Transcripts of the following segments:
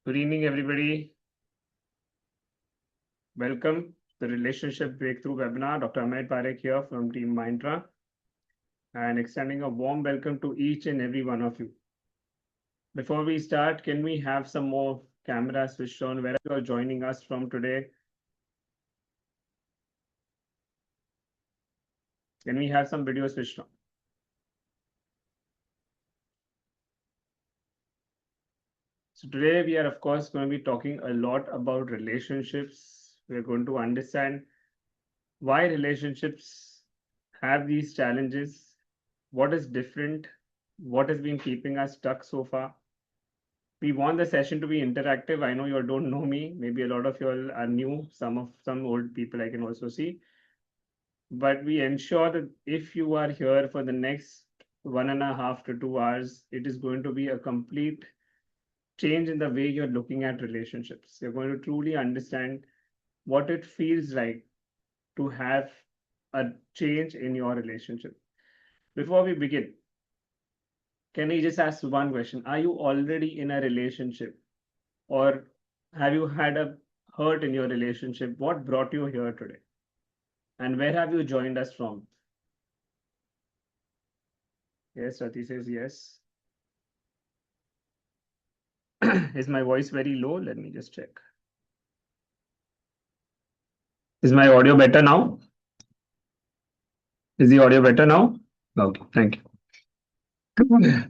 Good evening, everybody. Welcome to the Relationship Breakthrough webinar. Dr. Amit Parekh here from Team Mindra and extending a warm welcome to each and every one of you. Before we start, can we have some more cameras switched on wherever you are joining us from today? Can we have some videos switched on? So today we are, of course, going to be talking a lot about relationships. We're going to understand why relationships have these challenges, what is different, what has been keeping us stuck so far. We want the session to be interactive. I know you all don't know me. Maybe a lot of you all are new. Some old people I can also see. But we ensure that if you are here for the next 1.5 to 2 hours, it is going to be a complete change in the way you're looking at relationships. You're going to truly understand what it feels like to have a change in your relationship. Before we begin, can I just ask one question? Are you already in a relationship? Or have you had a hurt in your relationship? What brought you here today? And where have you joined us from? Yes, Rati says yes. Is my voice very low? Let me just check. Is my audio better now? Is the audio better now? Okay, thank you.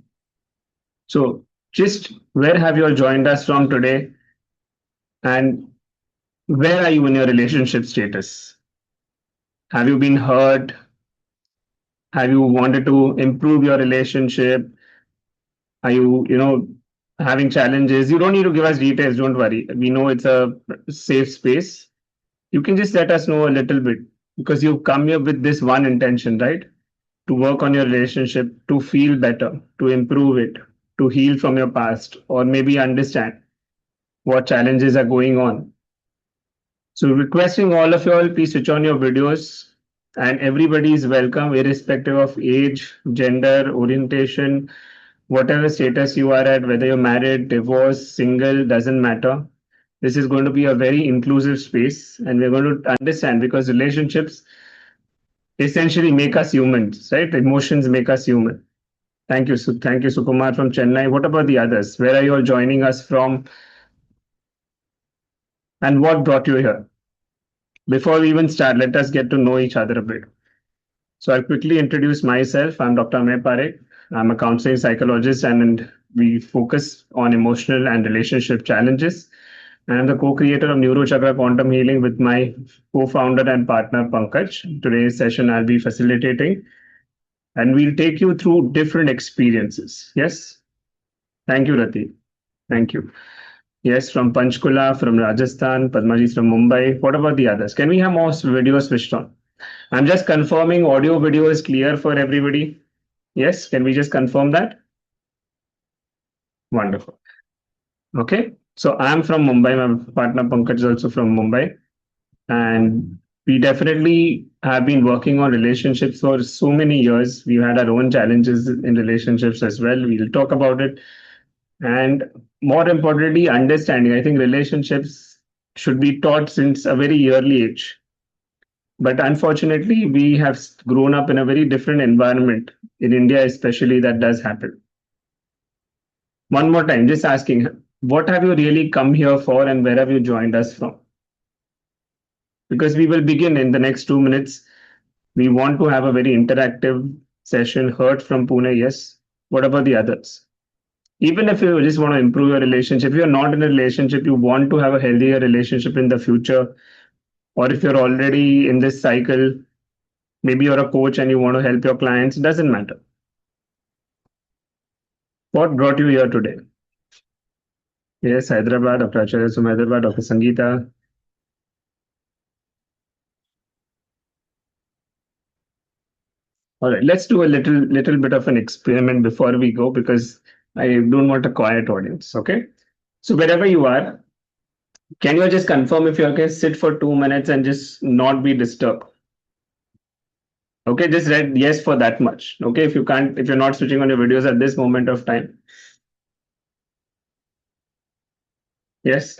So, just where have you all joined us from today? And where are you in your relationship status? Have you been hurt? Have you wanted to improve your relationship? Are you having challenges? You don't need to give us details. Don't worry. We know it's a safe space. You can just let us know a little bit because you've come here with this one intention, right? To work on your relationship, to feel better, to improve it, to heal from your past, or maybe understand what challenges are going on. So, requesting all of you all, please switch on your videos, and everybody is welcome, irrespective of age, gender, orientation, whatever status you are at, whether you're married, divorced, single, doesn't matter. This is going to be a very inclusive space, and we're going to understand because relationships essentially make us humans, right? Emotions make us human. Thank you. Thank you, Sukumar from Chennai. What about the others? Where are you all joining us from? And what brought you here? Before we even start, let us get to know each other a bit. So I'll quickly introduce myself. I'm Dr. Amit Parekh. I'm a counseling psychologist and we focus on emotional and relationship challenges. And I'm the co-creator of Neurochakra Quantum Healing with my co-founder and partner Pankaj. Today's session I'll be facilitating and we'll take you through different experiences. Yes? Thank you, Rati. Thank you. Yes, from Panchkula, from Rajasthan, Padmaji from Mumbai. What about the others? Can we have more videos switched on? I'm just confirming audio video is clear for everybody. Yes, can we just confirm that? Wonderful. Okay, so I'm from Mumbai. My partner Pankaj is also from Mumbai. And we definitely have been working on relationships for so many years. We've had our own challenges in relationships as well. We'll talk about it. And more importantly, understanding. I think relationships should be taught since a very early age. But unfortunately, we have grown up in a very different environment. In India, especially, that does happen. One more time, just asking, what have you really come here for and where have you joined us from? Because we will begin in the next 2 minutes. We want to have a very interactive session. Heard from Pune, yes. What about the others? Even if you just want to improve your relationship, if you're not in a relationship, you want to have a healthier relationship in the future, or if you're already in this cycle, maybe you're a coach and you want to help your clients, doesn't matter. What brought you here today? Yes, Hyderabad, Dr. Acharya from Hyderabad, Dr. Sangeeta. All right, let's do a little bit of an experiment before we go because I don't want a quiet audience. Okay, so wherever you are, can you just confirm if you can sit for 2 minutes and just not be disturbed? Okay, just read yes for that much. Okay, if you can't, if you're not switching on your videos at this moment of time. Yes.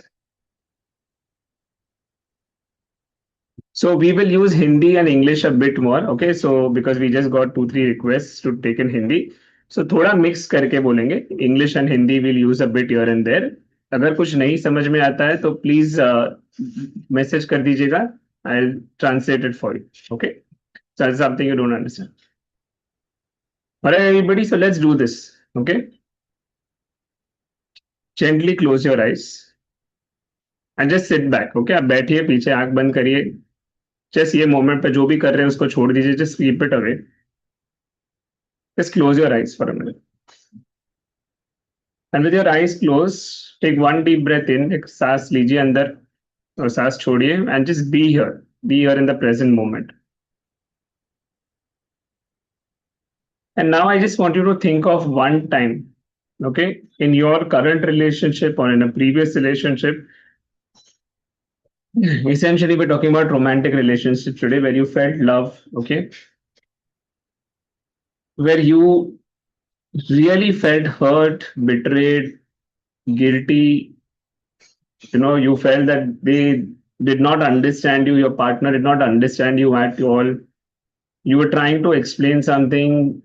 So we will use Hindi and English a bit more, okay? So because we just got two, three requests to take in Hindi. So थोड़ा mix करके बोलेंगे. English and Hindi will use a bit here and there. अगर कुछ नहीं समझ में आता है तो प्लीज मैसेज कर दीजिएगा. I'll translate it for you. Okay? So that's something you don't understand. All right, everybody. So let's do this. Okay? Gently close your eyes and just sit back. Okay? आप बैठिए पीछे आंख बंद करिए. Just ये moment पे जो भी कर रहे हैं उसको छोड़ दीजिए. Just keep it away. Just close your eyes for a minute. And with your eyes closed, take one deep breath in. एक सांस लीजिए अंदर और सांस छोड़िए. And just be here. Be here in the present moment. And now I just want you to think of one time, okay, in your current relationship or in a previous relationship. Essentially, we're talking about romantic relationships today where you felt love, okay, where you really felt hurt, betrayed, guilty. You felt that they did not understand you, your partner did not understand you at all. You were trying to explain something,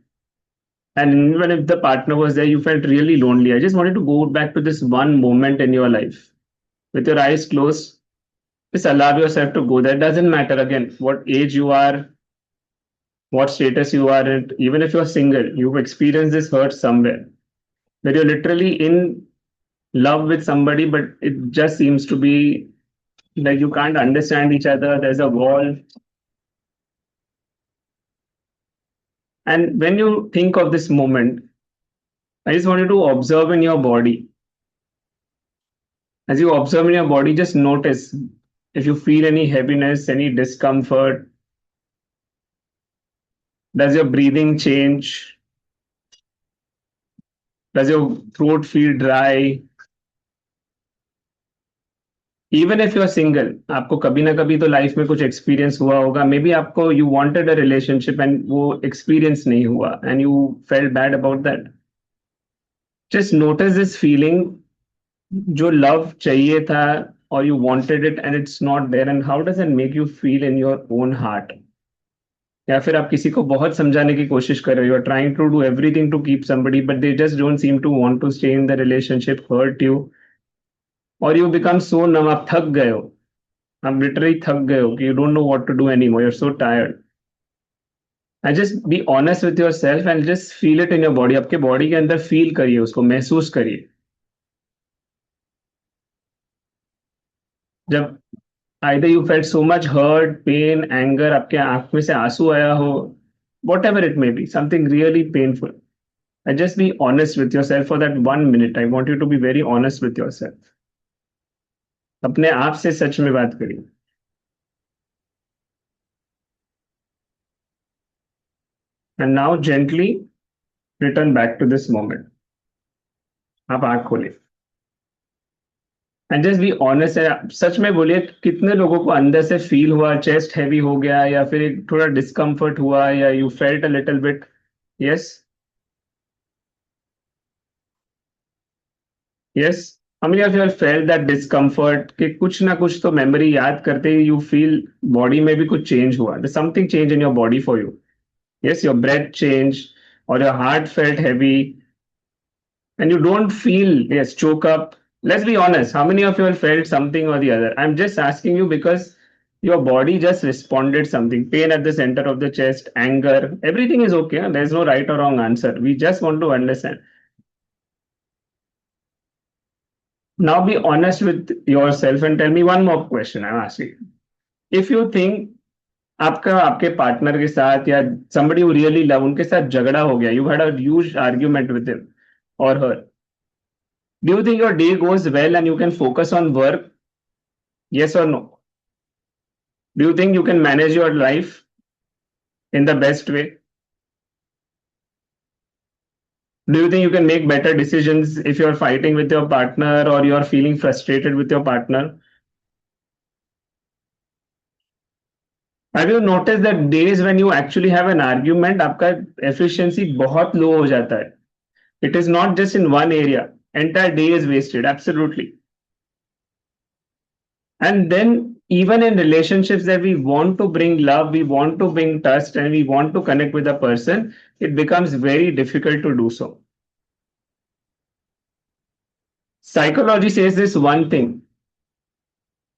and even if the partner was there, you felt really lonely. I just wanted to go back to this one moment in your life with your eyes closed. Just allow yourself to go there. It doesn't matter again what age you are, what status you are in. Even if you're single, you've experienced this hurt somewhere where you're literally in love with somebody, but it just seems to be like you can't understand each other. There's a wall. And when you think of this moment, I just want you to observe in your body. As you observe in your body, just notice if you feel any heaviness, any discomfort. Does your breathing change? Does your throat feel dry? Even if you are single, आपको कभी ना कभी तो life में कुछ experience हुआ होगा. Maybe आपको you wanted a relationship and वो एक्सपीरियंस नहीं हुआ and you felt bad about that. Just notice this feeling. जो लव चाहिए था और you wanted it and it's not there, and how does it make you feel in your own heart. या फिर आप किसी को बहुत समझाने की कोशिश कर रहे हो, you are trying to do everything to keep somebody but they just don't seem to want to stay in the relationship, hurt you, और यू बिकम सो नम. आप थक गए हो. आप लिटरली थक गए हो कि you don't know what to do anymore. You are so tired. I just be honest with yourself and just feel it in your body. आपके बॉडी के अंदर फील करिए, उसको महसूस करिए. जब either you felt so much hurt, pain, anger, आपके आंख में से आंसू आया हो, whatever it may be, something really painful. And just be honest with yourself for that 1 minute. I want you to be very honest with yourself. अपने आप से सच में बात करिए. And now gently return back to this moment. आप आंख खोलिए. And just be honest है. सच में बोलिए कितने लोगों को अंदर से फील हुआ, चेस्ट हैवी हो गया या फिर एक थोड़ा डिस्कम्फर्ट हुआ या you felt a little bit. Yes. Yes. how many of you have felt that discomfort कि कुछ ना कुछ तो मेमोरी याद करते ही यू फील बॉडी में भी कुछ चेंज हुआ. there's something change in your body for you. Yes, your breath changed or your heart felt heavy and you don't feel, yes, choke up. Let's be honest, how many of you have felt something or the other? I'm just asking you because your body just responded something. Pain at the center of the chest, anger, everything is okay. There's no right or wrong answer. We just want to understand. Now be honest with yourself and tell me one more question I'm asking. If you think आपका आपके partner के साथ या somebody who really love उनके साथ झगड़ा हो गया, you had a huge argument with him or her, do you think your day goes well and you can focus on work? Yes or no? Do you think you can manage your life in the best way? Do you think you can make better decisions if you're fighting with your partner or you're feeling frustrated with your partner? Have you noticed that days when you actually have an argument, आपका efficiency बहुत low हो जाता है? It is not just in one area. Entire day is wasted. Absolutely. And then even in relationships that we want to bring love, we want to bring trust, and we want to connect with a person, it becomes very difficult to do so. Psychology says this one thing: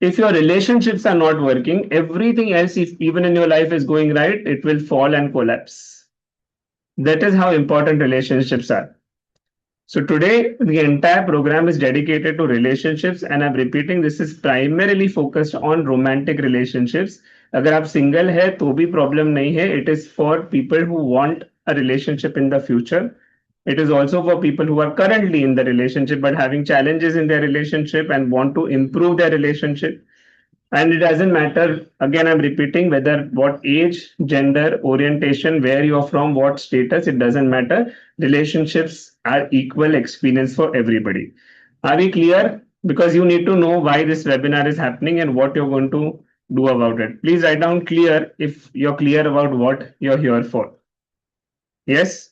if your relationships are not working, everything else, if even in your life is going right, it will fall and collapse. That is how important relationships are. So today, the entire program is dedicated to relationships, and I'm repeating, this is primarily focused on romantic relationships. अगर आप single है तो भी problem नहीं है. It is for people who want a relationship in the future. It is also for people who are currently in the relationship but having challenges in their relationship and want to improve their relationship. And it doesn't matter, again, I'm repeating, whether what age, gender, orientation, where you're from, what status, it doesn't matter. Relationships are equal experience for everybody. Are we clear? Because you need to know why this webinar is happening and what you're going to do about it. Please write down clear if you're clear about what you're here for. Yes?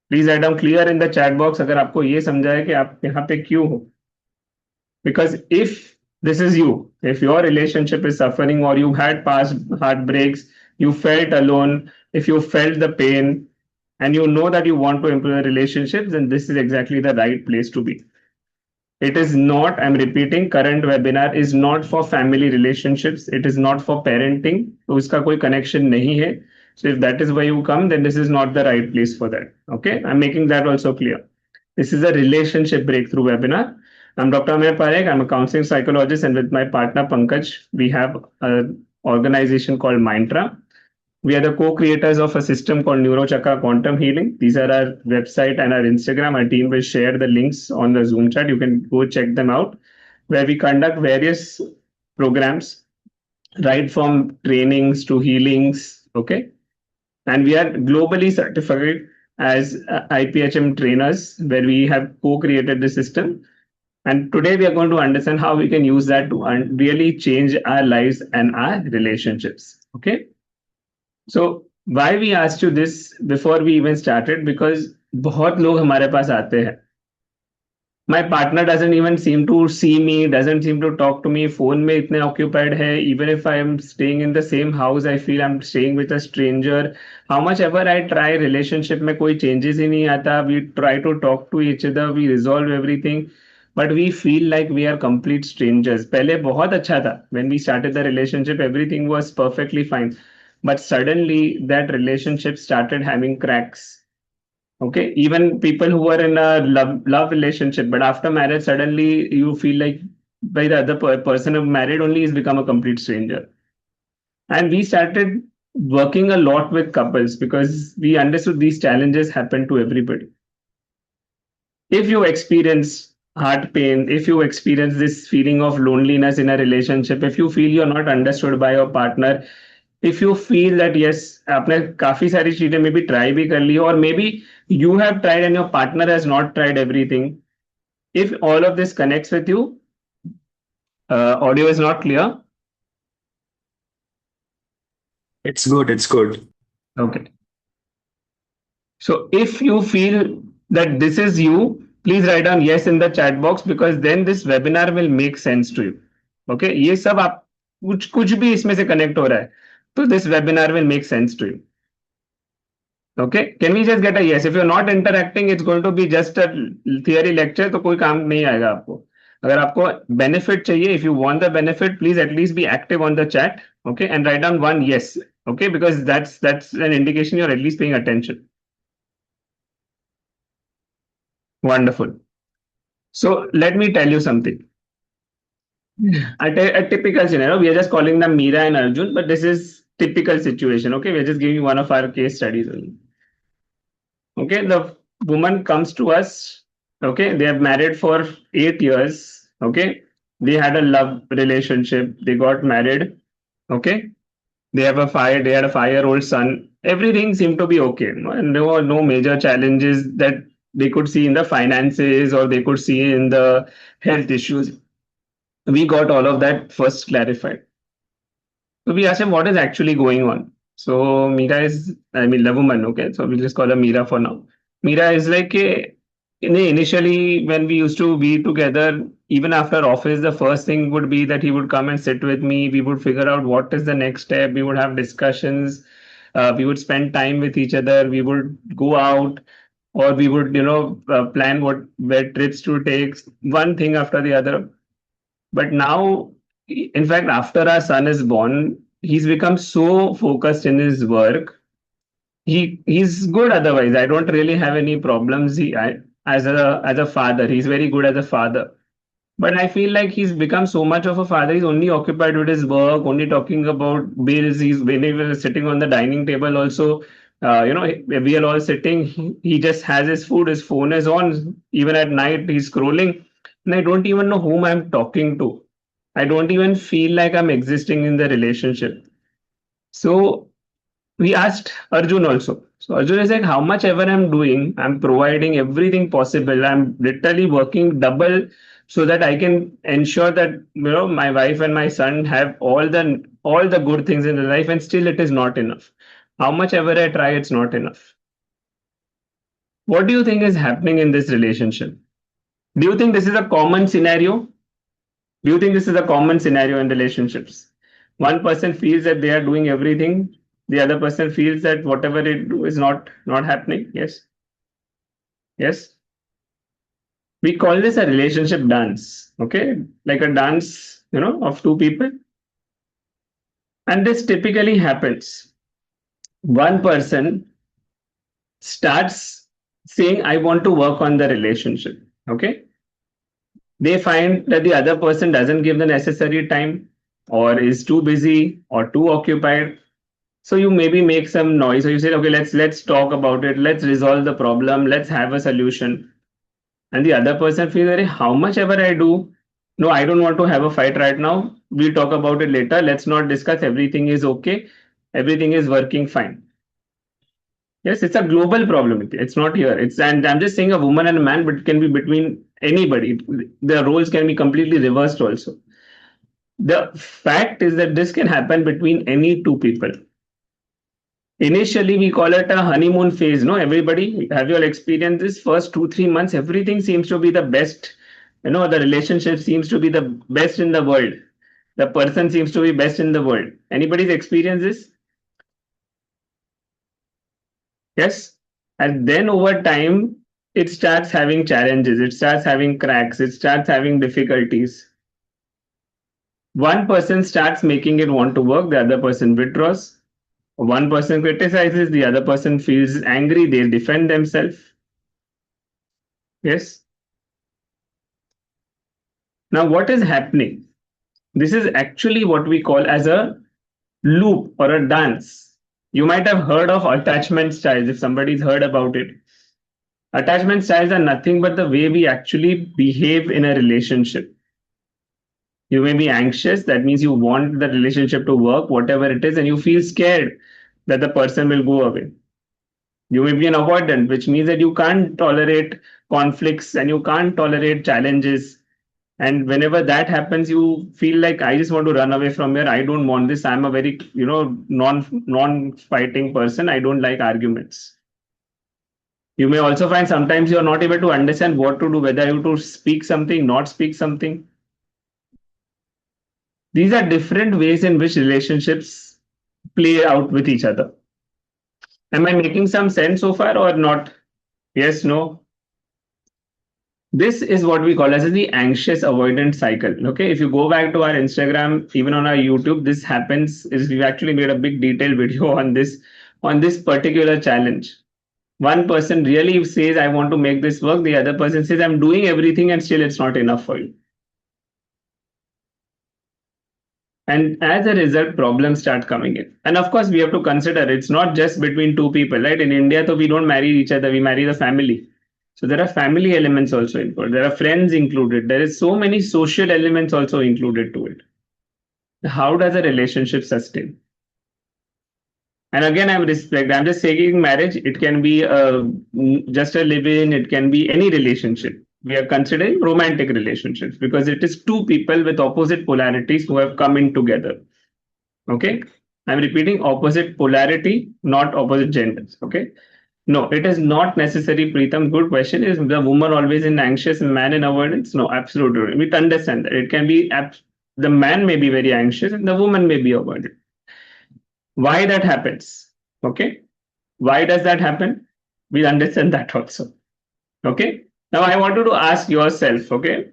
Please write down clear in the chat box अगर आपको ये समझा है कि आप यहाँ पे क्यों हो. Because if this is you, if your relationship is suffering or you had past heartbreaks, you felt alone, if you felt the pain, and you know that you want to improve the relationships, then this is exactly the right place to be. It is not, I'm repeating, current webinar is not for family relationships. It is not for parenting. तो उसका कोई connection नहीं है. So if that is why you come, then this is not the right place for that. Okay, I'm making that also clear. This is a relationship breakthrough webinar. I'm Dr. Amir Parekh. I'm a counseling psychologist, and with my partner Pankaj, we have an organization called Mindtra. We are the co-creators of a system called Neurochakra Quantum Healing. These are our website and our Instagram. Our team will share the links on the Zoom chat. You can go check them out, where we conduct various programs, right from trainings to healings. Okay, and we are globally certified as IPHM trainers, where we have co-created the system. And today we are going to understand how we can use that to really change our lives and our relationships. Okay. So why we asked you this before we even started, because बहुत लोग हमारे पास आते हैं. My partner doesn't even seem to see me, doesn't seem to talk to me. Phone में इतने occupied है. Even if I am staying in the same house, I feel I'm staying with a stranger. How much ever I try, relationship में कोई changes ही नहीं आता. We try to talk to each other, we resolve everything, but we feel like we are complete strangers. पहले बहुत अच्छा था. When we started the relationship, everything was perfectly fine. But suddenly that relationship started having cracks. Okay, even people who are in a love relationship, but after marriage, suddenly you feel like by the other person who married only has become a complete stranger. And we started working a lot with couples because we understood these challenges happen to everybody. If you experience heart pain, if you experience this feeling of loneliness in a relationship, if you feel you're not understood by your partner, if you feel that yes, आपने काफी सारी चीजें maybe try भी कर ली, or maybe you have tried and your partner has not tried everything. If all of this connects with you, audio is not clear. It's good. It's good. Okay. So if you feel that this is you, please write down yes in the chat box, because then this webinar will make sense to you. Okay, ये सब आप कुछ कुछ भी इसमें से connect हो रहा है, तो this webinar will make sense to you. Okay, can we just get a yes? If you're not interacting, it's going to be just a theory lecture, तो कोई काम नहीं आएगा आपको. अगर आपको benefit चाहिए, if you want the benefit, please at least be active on the chat. Okay, and write down one yes. Okay, because that's an indication you're at least paying attention. Wonderful. So let me tell you something. A typical scenario, we are just calling them Meera and Arjun, but this is typical situation. Okay, we're just giving you one of our case studies only. Okay, the woman comes to us. Okay, they have married for 8 years. Okay, they had a love relationship. They got married. Okay, they have a fire. They had a 5-year-old son. Everything seemed to be okay, and there were no major challenges that they could see in the finances or they could see in the health issues. We got all of that first clarified. So we asked him what is actually going on. So Meera is, I mean, the woman, okay? So we'll just call her Meera for now. Meera is like, Initially, when we used to be together, even after office, the first thing would be that he would come and sit with me. We would figure out what is the next step. We would have discussions. We would spend time with each other. We would go out, or we would, plan what where trips to take, one thing after the other. But now, in fact, after our son is born, he's become so focused in his work. He's good otherwise. I don't really have any problems. As a father, he's very good as a father. But I feel like he's become so much of a father. He's only occupied with his work, only talking about bills. He's whenever sitting on the dining table, also, we are all sitting. He just has his food. His phone is on. Even at night, he's scrolling, and I don't even know whom I'm talking to. I don't even feel like I'm existing in the relationship. So we asked Arjun also. So Arjun is like, how much ever I'm doing, I'm providing everything possible. I'm literally working double so that I can ensure that my wife and my son have all the good things in their life, and still it is not enough. How much ever I try, it's not enough. What do you think is happening in this relationship? Do you think this is a common scenario? Do you think this is a common scenario in relationships? One person feels that they are doing everything, the other person feels that whatever they do is not happening. Yes, yes. We call this a relationship dance. Okay, like a dance, of two people, and this typically happens. One person starts saying, "I want to work on the relationship." Okay, they find that the other person doesn't give the necessary time, or is too busy, or too occupied. So you maybe make some noise, or you say, okay, let's talk about it, let's resolve the problem, let's have a solution. And the other person feels, "Arey, how much ever I do, no, I don't want to have a fight right now. We'll talk about it later. Let's not discuss. Everything is okay. Everything is working fine." Yes, it's a global problem. It's not here. And I'm just saying a woman and a man, but it can be between anybody. The roles can be completely reversed also. The fact is that this can happen between any two people. Initially, we call it a honeymoon phase. No, everybody, have you all experienced this? First 2, 3 months, everything seems to be the best. The relationship seems to be the best in the world. The person seems to be best in the world. Anybody's experienced this? Yes. And then over time, it starts having challenges. It starts having cracks. It starts having difficulties. One person starts making it want to work. The other person withdraws. One person criticizes. The other person feels angry. They defend themselves. Yes. Now, what is happening? This is actually what we call as a loop or a dance. You might have heard of attachment styles if somebody's heard about it. Attachment styles are nothing but the way we actually behave in a relationship. You may be anxious, that means you want the relationship to work, whatever it is, and you feel scared that the person will go away. You may be an avoidant, which means that you can't tolerate conflicts and you can't tolerate challenges. And whenever that happens, you feel like, I just want to run away from here. I don't want this. I'm a very, non-fighting person. I don't like arguments. You may also find sometimes you're not able to understand what to do, whether you to speak something, not speak something. These are different ways in which relationships play out with each other. Am I making some sense so far or not? Yes, no. This is what we call as the anxious avoidant cycle. Okay, if you go back to our Instagram, even on our YouTube, this happens. Is we've actually made a big detailed video on this particular challenge. One person really says, I want to make this work. The other person says, I'm doing everything and still it's not enough for you. And as a result, problems start coming in. And of course, we have to consider it's not just between two people, right? In India, though, we don't marry each other, we marry the family. So there are family elements also included. There are friends included. There is so many social elements also included to it. How does a relationship sustain? And again, I'm just saying marriage, it can be just a live-in, it can be any relationship. We are considering romantic relationships because it is two people with opposite polarities who have come in together. Okay. I'm repeating opposite polarity, not opposite genders. Okay. No, it is not necessary, Preetham. Good question. Is the woman always in anxious, man in avoidance? No, absolutely. We understand that. It can be, the man may be very anxious and the woman may be avoidant. Why that happens? Okay. Why does that happen? We understand that also. Okay. Now I wanted to ask yourself, okay,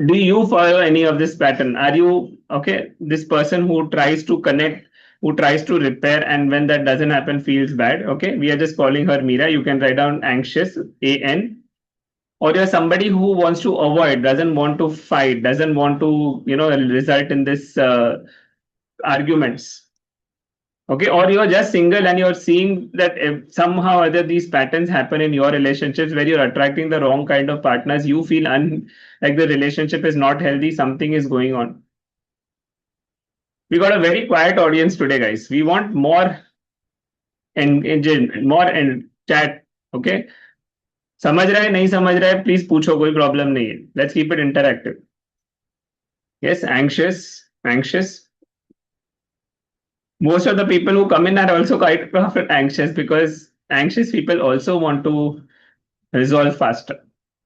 do you follow any of this pattern? Are you, okay, this person who tries to connect, who tries to repair, and when that doesn't happen, feels bad? Okay. We are just calling her Mira. You can write down anxious, AN. Or you're somebody who wants to avoid, doesn't want to fight, doesn't want to, result in this arguments. Okay, or you're just single and you're seeing that if somehow or other these patterns happen in your relationships where you're attracting the wrong kind of partners, you feel like the relationship is not healthy, something is going on. We got a very quiet audience today, guys. We want more engine, more chat. Okay, समझ रहा है नहीं समझ रहा है please पूछो कोई problem नहीं है let's keep it interactive yes anxious most of the people who come in are also quite anxious because anxious people also want to resolve faster.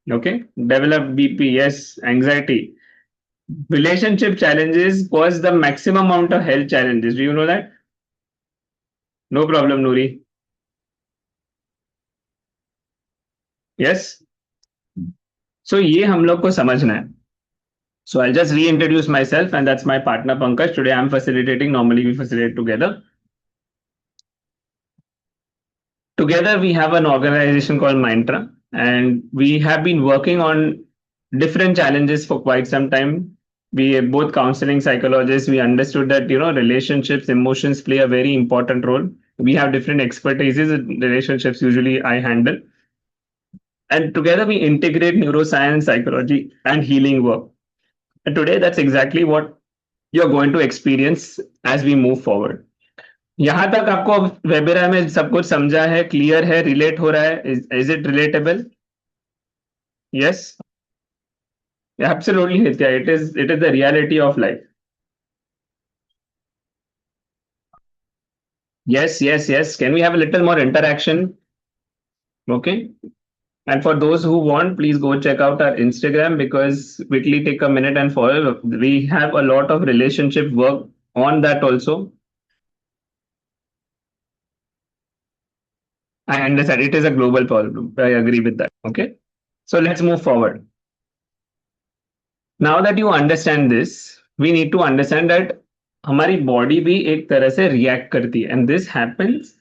Okay, develop BP, yes, anxiety. Relationship challenges cause the maximum amount of health challenges. Do you know that? No problem, Nuri. Yes. So ये हम लोग को समझना है. So I'll just reintroduce myself, and that's my partner Pankaj. Today I'm facilitating. Normally we facilitate together. Together we have an organization called Mindtra, and we have been working on different challenges for quite some time. We are both counseling psychologists. We understood that relationships, emotions play a very important role. We have different expertises in relationships. Usually, I handle, and together we integrate neuroscience, psychology, and healing work. And today, that's exactly what you're going to experience as we move forward. यहाँ तक आपको webinar में सब कुछ समझा है clear है relate हो रहा है is it relatable yes absolutely Nitya it is the reality of life yes can we have a little more interaction okay and for those who want please go check out our Instagram because quickly take a minute and follow we have a lot of relationship work on that also. I understand it is a global problem. I agree with that. Okay. So let's move forward. Now that you understand this, we need to understand that हमारी body भी एक तरह से react करती है and this happens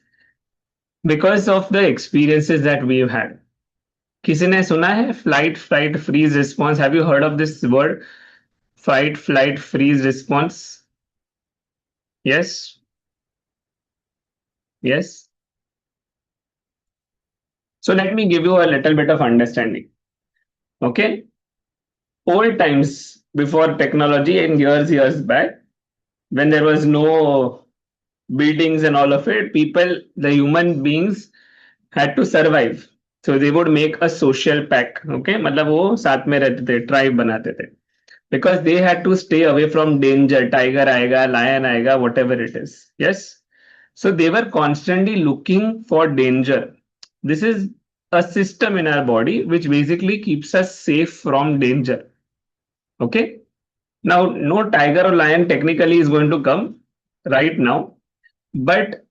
because of the experiences that we have had. किसी ने सुना है flight flight freeze response? Have you heard of this word fight flight freeze response? Yes. So let me give you a little bit of understanding. Okay, old times before technology and years back when there was no buildings and all of it, people, the human beings had to survive. So they would make a social pack. Okay, मतलब वो साथ में रहते थे, tribe बनाते थे. Because they had to stay away from danger. Tiger आएगा, lion आएगा, whatever it is. Yes. So they were constantly looking for danger. This is a system in our body which basically keeps us safe from danger. Okay. Now, no tiger or lion technically is going to come right now, but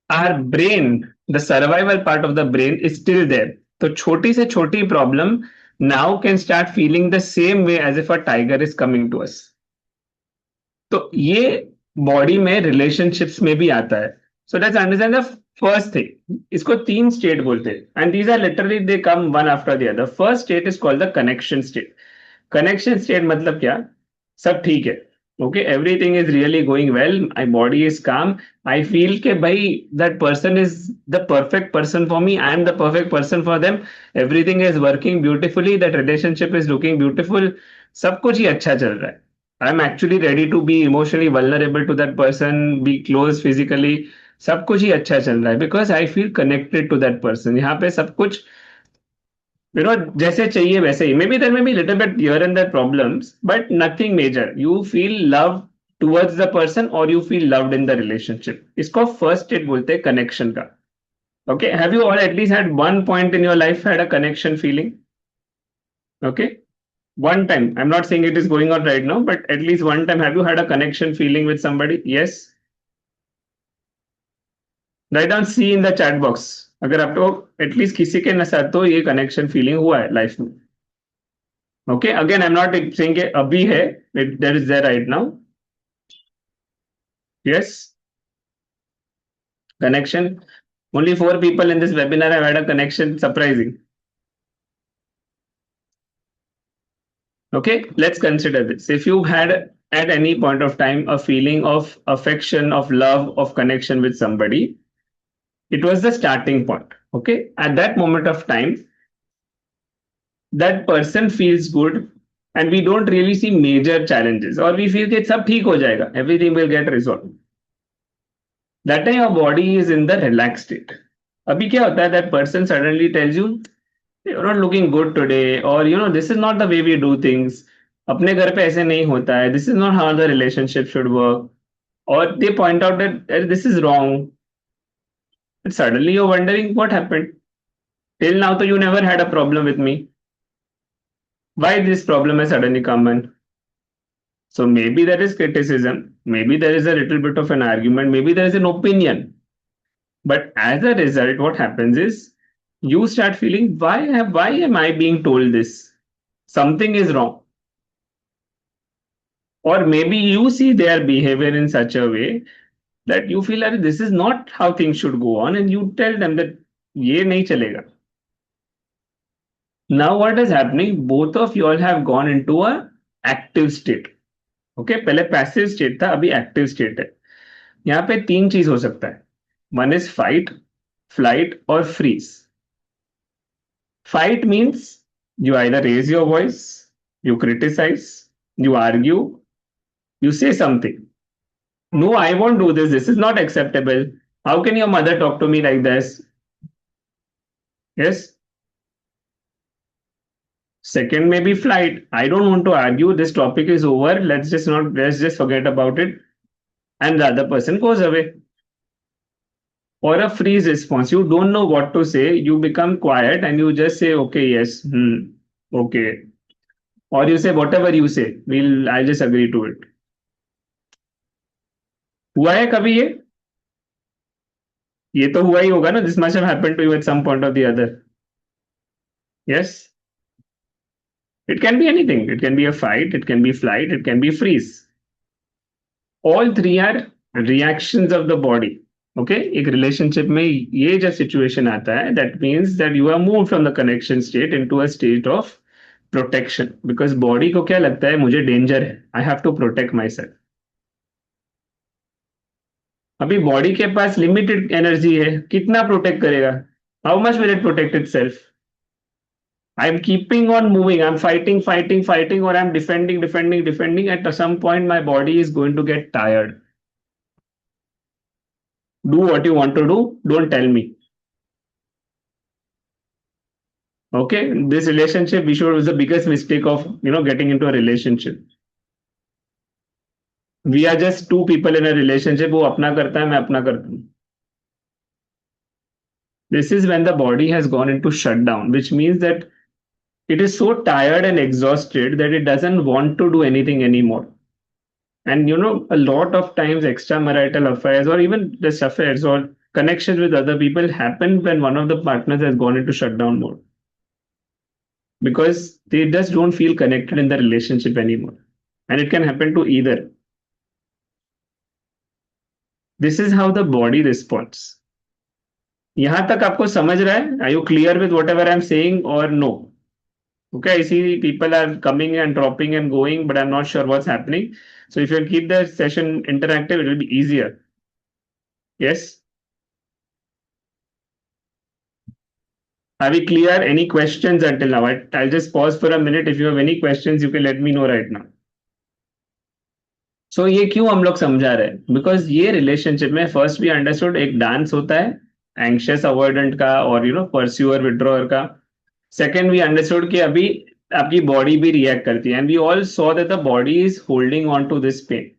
our brain, the survival part of the brain is still there. So छोटी से छोटी problem now can start feeling the same way as if a tiger is coming to us. तो ये body में relationships में भी आता है. So let's understand the first thing. इसको तीन स्टेट बोलते हैं and these are literally they come one after the other. First state is called the connection state. Connection state मतलब क्या? सब ठीक है. Okay, everything is really going well, my body is calm, I feel ke bhai that person is the perfect person for me, I am the perfect person for them, everything is working beautifully, that relationship is looking beautiful, सब कुछ ही अच्छा चल रहा है. I'm actually ready to be emotionally vulnerable to that person, be close physically, सब कुछ ही अच्छा चल रहा है because I feel connected to that person. यहाँ पे सब कुछ जैसे चाहिए वैसे ही. May be there may be little bit here and there problems but nothing major. You feel love towards the person और you feel loved in the relationship. इसको फर्स्ट स्टेट बोलते हैं कनेक्शन का. Okay, have you all at least at one point in your life had a connection feeling? Okay, one time. I'm not saying it is going on right now, but at least one time, have you had a connection feeling with somebody? Yes. Write down C in the chat box. अगर आपको at least किसी के साथ तो ये connection feeling हुआ है life में. Okay, again I am not saying कि अभी है, that is there right now. Yes, connection. Only 4 people in this webinar have had a connection. Surprising. Okay, let's consider this. If you had at any point of time a feeling of affection, of love, of connection with somebody, it was the starting point. Okay, at that moment of time, that person feels good and we don't really see major challenges, or we feel that सब ठीक हो जाएगा, everything will get resolved. That time your body is in the relaxed state. अभी क्या होता है, that person suddenly tells you you're not looking good today, or this is not the way we do things. अपने घर पे ऐसे नहीं होता है. This is not how the relationship should work. Or they point out that this is wrong. And suddenly you're wondering what happened. Till now, though, you never had a problem with me. Why this problem has suddenly come in? So maybe there is criticism. Maybe there is a little bit of an argument. Maybe there is an opinion. But as a result, what happens is you start feeling, why am I being told this? Something is wrong. Or maybe you see their behavior in such a way that you feel that this is not how things should go on, and you tell them that ये नहीं चलेगा. Now what is happening? Both of you all have gone into a active state. Okay, पहले passive state था, अभी active state है. यहाँ पे 3 चीज हो सकता है. One is fight, flight or freeze. Fight means you either raise your voice, you criticize, you argue, you say something. No, I won't do this. This is not acceptable. How can your mother talk to me like this? Yes. Second may be flight. I don't want to argue. This topic is over. Let's just forget about it. And the other person goes away. Or a freeze response. You don't know what to say. You become quiet and you just say, okay, yes, okay. Or you say whatever you say. I'll just agree to it. हुआ है कभी ये तो हुआ ही होगा ना. This must have happened to you at some point or the other. Yes. It can be anything. It can be a fight, it can be flight, it can be freeze. All three are reactions of the body. Okay, एक relationship में ये जो situation आता है, that means that you are moved from the connection state into a state of protection, because body को क्या लगता है, मुझे danger है, I have to protect myself. अभी body के पास limited energy है, कितना protect करेगा? How much will it protect itself? I'm keeping on moving. I'm fighting, or I'm defending. At some point, my body is going to get tired. Do what you want to do. Don't tell me. Okay, this relationship we should was the biggest mistake of getting into a relationship. We are just 2 people in a relationship. वो अपना करता है, मैं अपना करता हूँ. This is when the body has gone into shutdown, which means that it is so tired and exhausted that it doesn't want to do anything anymore. And a lot of times extramarital affairs or even just affairs or connections with other people happen when one of the partners has gone into shutdown mode, because they just don't feel connected in the relationship anymore. And it can happen to either. This is how the body responds. यहां तक आपको समझ रहा है? Are you clear with whatever I'm saying or no? Okay, I see people are coming and dropping and going, but I'm not sure what's happening. So if you keep the session interactive, it will be easier. Yes? Are we clear? Any questions until now? I'll just pause for a minute. If you have any questions, you can let me know right now. So ये क्यों हम लोग समझा रहे हैं? Because ये relationship में first we understood एक dance होता है anxious avoidant का और pursuer withdrawer का. Second we understood कि अभी आपकी body भी react करती है, and we all saw that the body is holding on to this pain.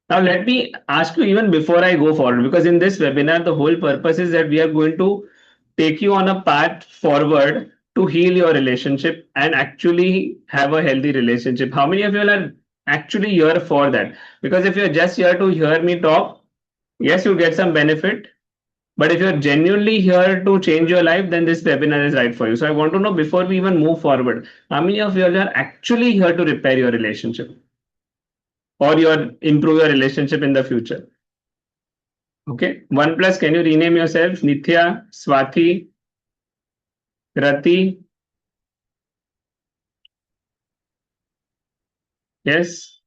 Now, let me ask you even before I go forward, because in this webinar, the whole purpose is that we are going to take you on a path forward to heal your relationship and actually have a healthy relationship. How many of you are actually here for that? Because if you're just here to hear me talk, yes, you get some benefit. But if you're genuinely here to change your life, then this webinar is right for you. So I want to know before we even move forward, how many of you are actually here to repair your relationship or your improve your relationship in the future? Okay. One plus, can you rename yourself? Nithya, Swati, Rati. Yes.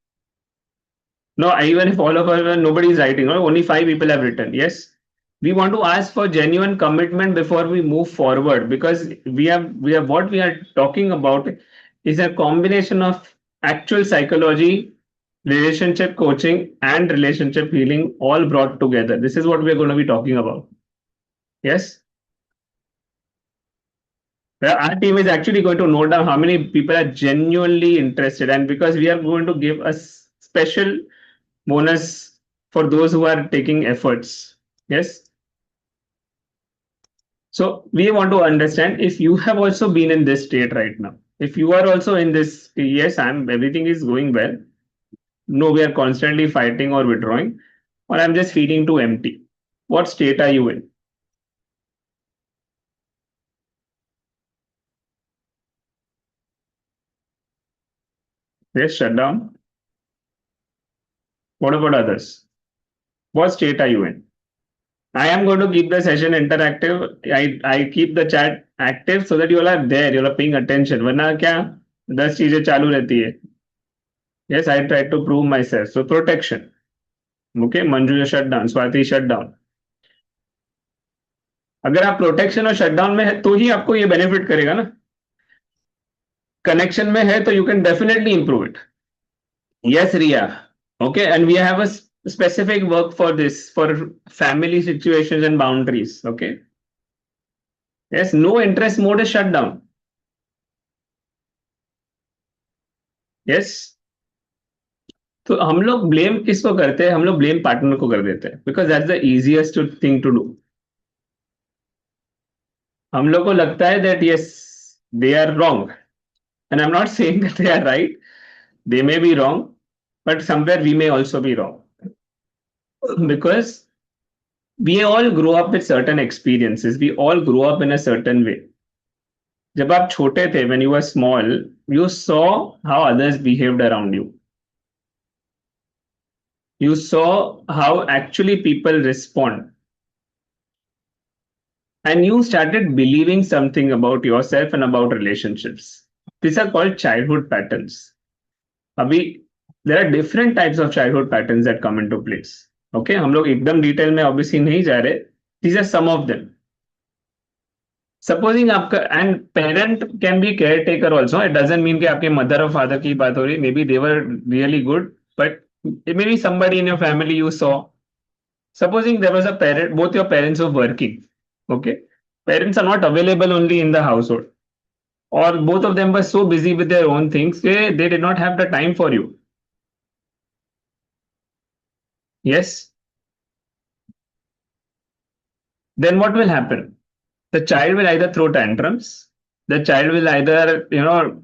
No, I even if all of us, nobody is writing, no? Only five people have written. Yes. We want to ask for genuine commitment before we move forward, because we have what we are talking about is a combination of actual psychology, relationship coaching, and relationship healing all brought together. This is what we are going to be talking about. Yes. Well, our team is actually going to note down how many people are genuinely interested, and because we are going to give a special bonus for those who are taking efforts. Yes. So we want to understand if you have also been in this state right now. If you are also in this, yes, I'm everything is going well. No, we are constantly fighting or withdrawing, or I'm just feeling too empty. What state are you in? Yes, shut down. What about others? What state are you in? I am going to keep the session interactive. I keep the chat active so that you all are there. You all are paying attention. वरना क्या 10 चीजें चालू रहती है. Yes, I try to prove myself. So protection. Okay, Manju shut down. Swati shut down. अगर आप protection और shutdown में है तो ही आपको ये बेनिफिट करेगा ना. कनेक्शन में है तो you can definitely improve it. Yes, Ria. Okay, and we have a specific work for this for family situations and boundaries. Okay. Yes, no interest mode is shut down. Yes. तो हम लोग blame किसको करते हैं? हम लोग blame partner को कर देते हैं because that's the easiest thing to do. हम लोग को लगता है that yes they are wrong, and I am not saying that they are right. They may be wrong, but somewhere we may also be wrong because we all grow up with certain experiences. We all grow up in a certain way. जब आप छोटे थे, when you were small, you saw how others behaved around you. You saw how actually people respond. And you started believing something about yourself and about relationships. These are called childhood patterns. अभी there are different types of childhood patterns that come into place. Okay, हम लोग एकदम detail में obviously नहीं जा रहे. These are some of them. Supposing आपका and parent can be care taker also. It doesn't mean कि आपके मदर और फादर की बात हो रही. May be they were really good, but it may be somebody in your family you saw. Supposing there was a parent, both your parents were working. Okay, parents are not available only in the household, or both of them were so busy with their own things they did not have the time for you. Yes. Then what will happen? The child will either throw tantrums. The child will either,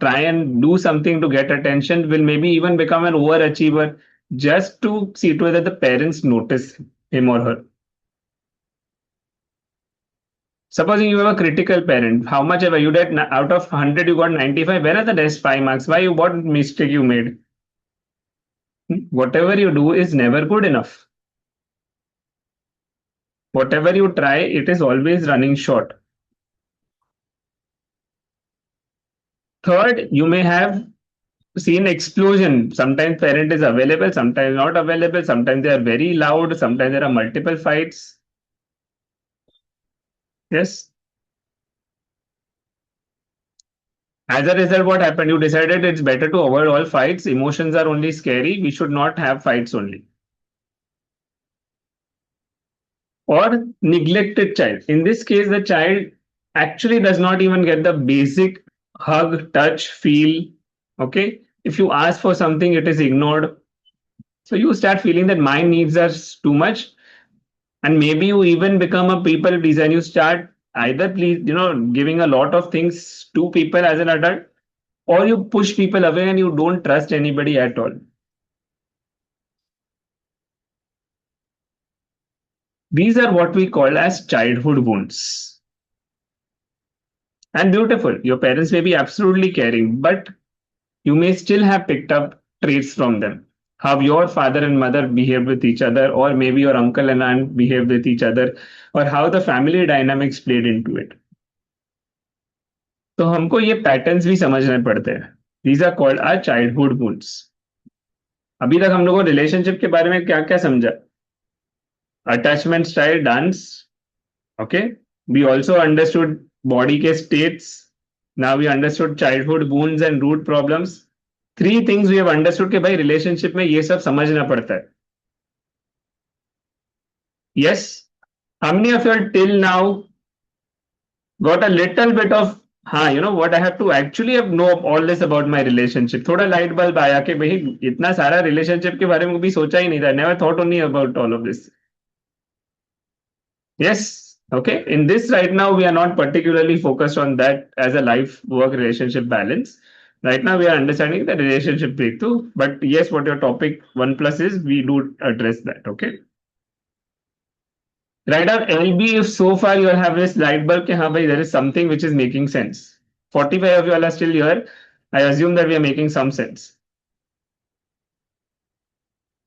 try and do something to get attention, will maybe even become an overachiever just to see to it that the parents notice him or her. Supposing you have a critical parent, how much ever you did out of 100, you got 95. Where are the rest 5 marks? Why? What mistake you made? Whatever you do is never good enough. Whatever you try, it is always running short. Third, you may have seen explosion. Sometimes parent is available, sometimes not available, sometimes they are very loud, sometimes there are multiple fights. Yes. As a result, what happened? You decided it's better to avoid all fights. Emotions are only scary. We should not have fights only. Or neglected child. In this case, the child actually does not even get the basic hug, touch, feel. Okay. If you ask for something, it is ignored. So you start feeling that my needs are too much, and maybe you even become a people pleaser and you start either please, giving a lot of things to people as an adult, or you push people away and you don't trust anybody at all. These are what we call as childhood wounds. And beautiful, your parents may be absolutely caring, but you may still have picked up traits from them. How your father and mother behaved with each other, or maybe your uncle and aunt behaved with each other, or how the family dynamics played into it. तो हमको ये patterns भी समझने पड़ते हैं. These are called our childhood wounds. अभी तक हम लोगों को रिलेशनशिप के बारे में क्या क्या समझा? Attachment style dance. Okay, we also understood body के states. Now we understood childhood wounds and root problems. Three things we have understood कि भाई रिलेशनशिप में ये सब समझना पड़ता है. Yes, how many of you are till now got a little bit of हाँ what I have to actually have know all this about my relationship. थोड़ा लाइट बल्ब आया कि भाई इतना सारा रिलेशनशिप के बारे में भी सोचा ही नहीं था. Never thought only about all of this. Yes. Okay. In this right now, we are not particularly focused on that as a life work relationship balance. Right now, we are understanding the relationship breakthrough. But yes, what your topic one plus is, we do address that. Okay. Right now, LB, if so far you all have this light bulb, हाँ भाई, there is something which is making sense. 45 of you all are still here. I assume that we are making some sense.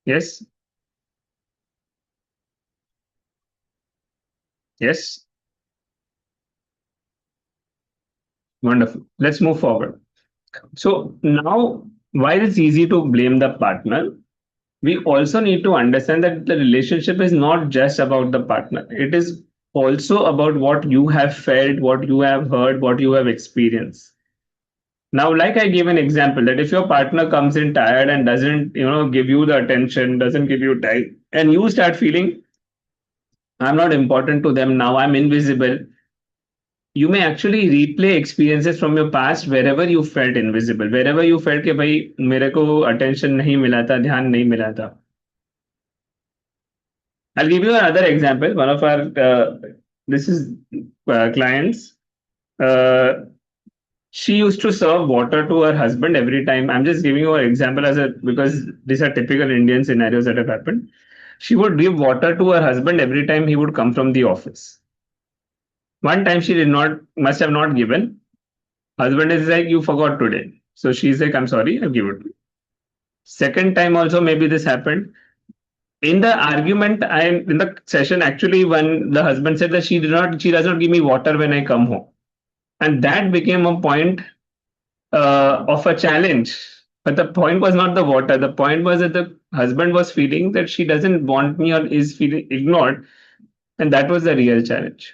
Yes. Yes. Wonderful. Let's move forward. So now, while it's easy to blame the partner, we also need to understand that the relationship is not just about the partner. It is also about what you have felt, what you have heard, what you have experienced. Now, like I gave an example that if your partner comes in tired and doesn't, give you the attention, doesn't give you time, and you start feeling, I'm not important to them now, I'm invisible, you may actually replay experiences from your past wherever you felt invisible, wherever you felt कि भाई मेरे को attention नहीं मिला था, ध्यान नहीं मिला था. I'll give you another example. One of our this is clients. Uh, she used to serve water to her husband every time. I'm just giving you an example as a because these are typical Indian scenarios that have happened. She would give water to her husband every time he would come from the office. One time she did not, must have not given. Husband is like, you forgot today. So she's like, I'm sorry, I've given it to you. Second time also maybe this happened. In the argument, I in the session actually when the husband said that she does not give me water when I come home, and that became a point of a challenge. But the point was not the water. The point was that the husband was feeling that she doesn't want me or is feeling ignored, and that was the real challenge.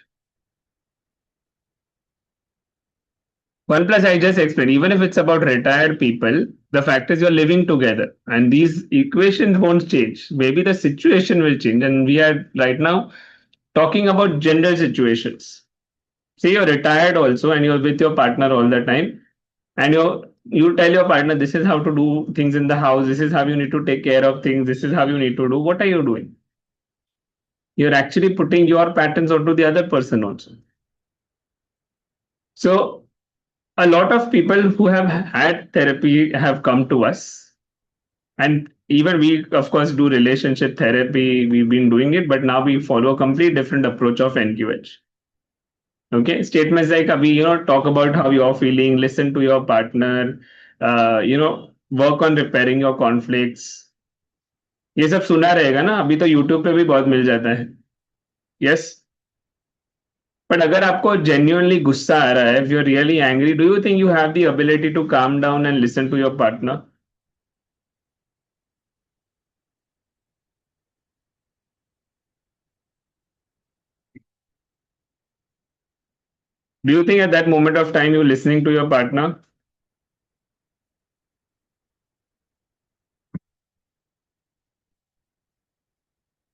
One plus I just explained. Even if it's about retired people, the fact is you're living together, and these equations won't change. Maybe the situation will change, and we are right now talking about gender situations. Say you're retired also and you're with your partner all the time, and you tell your partner this is how to do things in the house, this is how you need to take care of things, this is how you need to do. What are you doing? You're actually putting your patterns onto the other person also. So a lot of people who have had therapy have come to us, and even we of course do relationship therapy, we've been doing it, but now we follow a complete different approach of NQH. Okay, statements like abhi, talk about how you're feeling, listen to your partner, work on repairing your conflicts. ये सब सुना रहेगा ना, अभी तो YouTube पे भी बहुत मिल जाता है. यस. बट अगर आपको जेन्युइनली गुस्सा आ रहा है, if you're really angry, do you think you have the ability to calm down and listen to your partner? Do you think at that moment of time you're listening to your partner?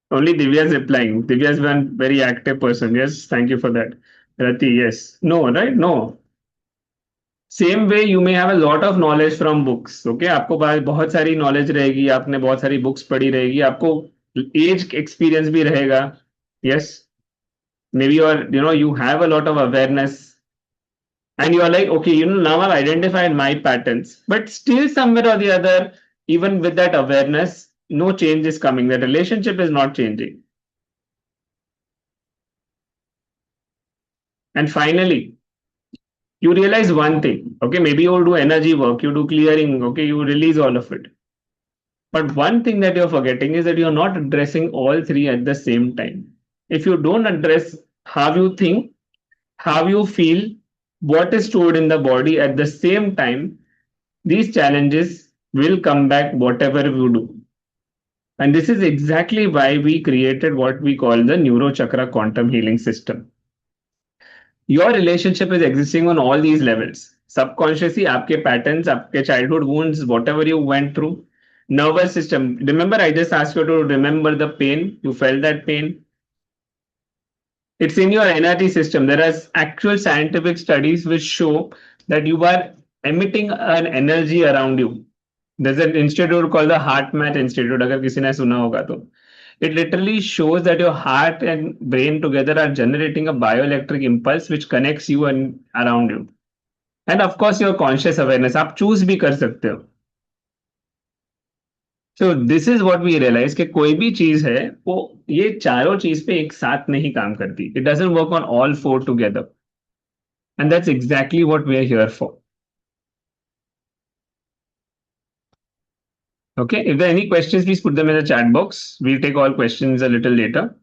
Only Divya is replying. Divya is one very active person. Yes, thank you for that. Rati, yes. No, right? No. Same way you may have a lot of knowledge from books. Okay, आपको पास बहुत सारी knowledge रहेगी, आपने बहुत सारी books पढ़ी रहेगी, आपको एज एक्सपीरियंस भी रहेगा. यस, मे बी और you have a lot of awareness, and you are like, okay, now I've identified my patterns, but still somewhere or the other, even with that awareness, no change is coming. The relationship is not changing. And finally, you realize one thing. Okay, maybe you do energy work, you do clearing, okay, you release all of it. But one thing that you're forgetting is that you're not addressing all three at the same time. If you don't address how you think, how you feel, what is stored in the body at the same time, these challenges will come back whatever you do. And this is exactly why we created what we call the neurochakra quantum healing system. Your relationship is existing on all these levels. Subconsciously, आपके patterns, आपके childhood wounds, whatever you went through, nervous system. Remember, I just asked you to remember the pain. You felt that pain. It's in your energy system. There are actual scientific studies which show that you are emitting an energy around you. There's an institute called the Heart Math Institute. अगर किसी ने सुना होगा तो it literally shows that your heart and brain together are generating a bioelectric impulse which connects you and around you. And of course, your conscious awareness. आप choose भी कर सकते हो. So this is what we realize कि कोई भी चीज है वो ये चारों चीज पे एक साथ नहीं काम करती. It doesn't work on all four together. And that's exactly what we are here for. Okay. If there are any questions, please put them in the chat box. We'll take all questions a little later.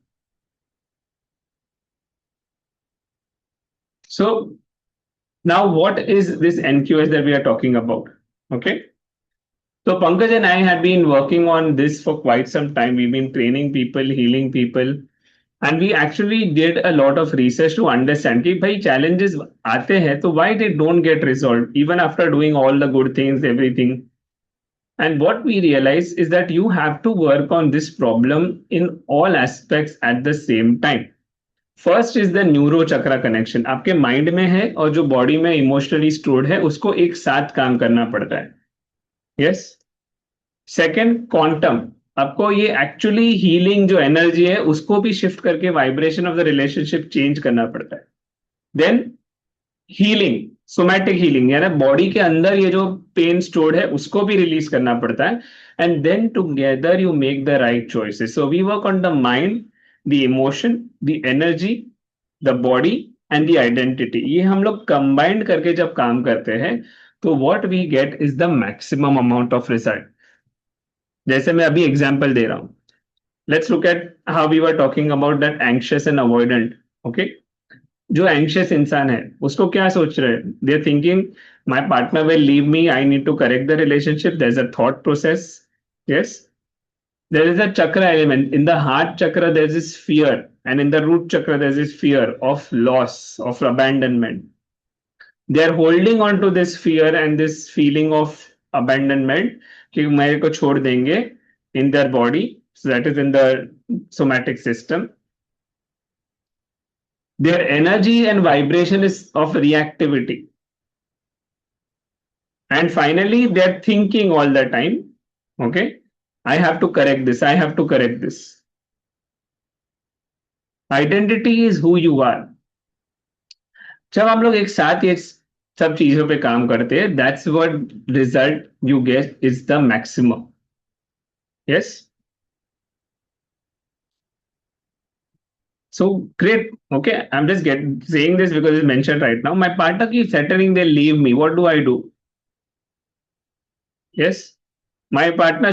So now what is this NQS that we are talking about? Okay. So Pankaj and I had been working on this for quite some time. We've been training people, healing people, and we actually did a lot of research to understand कि भाई challenges आते हैं तो why they don't get resolved even after doing all the good things, everything. And what we realize is that you have to work on this problem in all aspects at the same time. First is the neuro chakra connection. आपके mind में है और जो body में emotionally stored है उसको एक साथ काम करना पड़ता है. यस. Second, quantum. आपको ये एक्चुअली हीलिंग जो एनर्जी है उसको भी शिफ्ट करके vibration of the relationship change करना पड़ता है. देन हीलिंग, सोमैटिक हीलिंग, यानी बॉडी के अंदर ये जो पेन स्टोर्ड है उसको भी रिलीज करना पड़ता है. And then together you make the right choices. So we work on the mind, the emotion, the energy, the body and the identity. ये हम लोग कंबाइंड करके जब काम करते हैं तो what we get is the maximum amount of result. जैसे मैं अभी एग्जांपल दे रहा हूं. Let's look at how we were talking about that anxious and avoidant. Okay, जो एंग्शियस इंसान है उसको क्या सोच रहे हैं? They are thinking my partner will leave me, I need to correct the relationship. There is a thought process. Yes. There is a chakra element. In the heart chakra, there's this fear. And in the root chakra, there's this fear of loss, of abandonment. They are holding on to this fear and this feeling of abandonment कि मेरे को छोड़ देंगे in their body. So that is in the somatic system. Their energy and vibration is of reactivity. And finally, they're thinking all the time, okay, I have to correct this, I have to correct this. Identity is who you are. जब हम लोग एक साथ ये सब चीजों पे काम करते हैं, that's what result you get is the maximum. Yes. So great. Okay, I'm just saying this because it's mentioned right now. My partner keeps threatening they'll leave me. What do I do? Yes.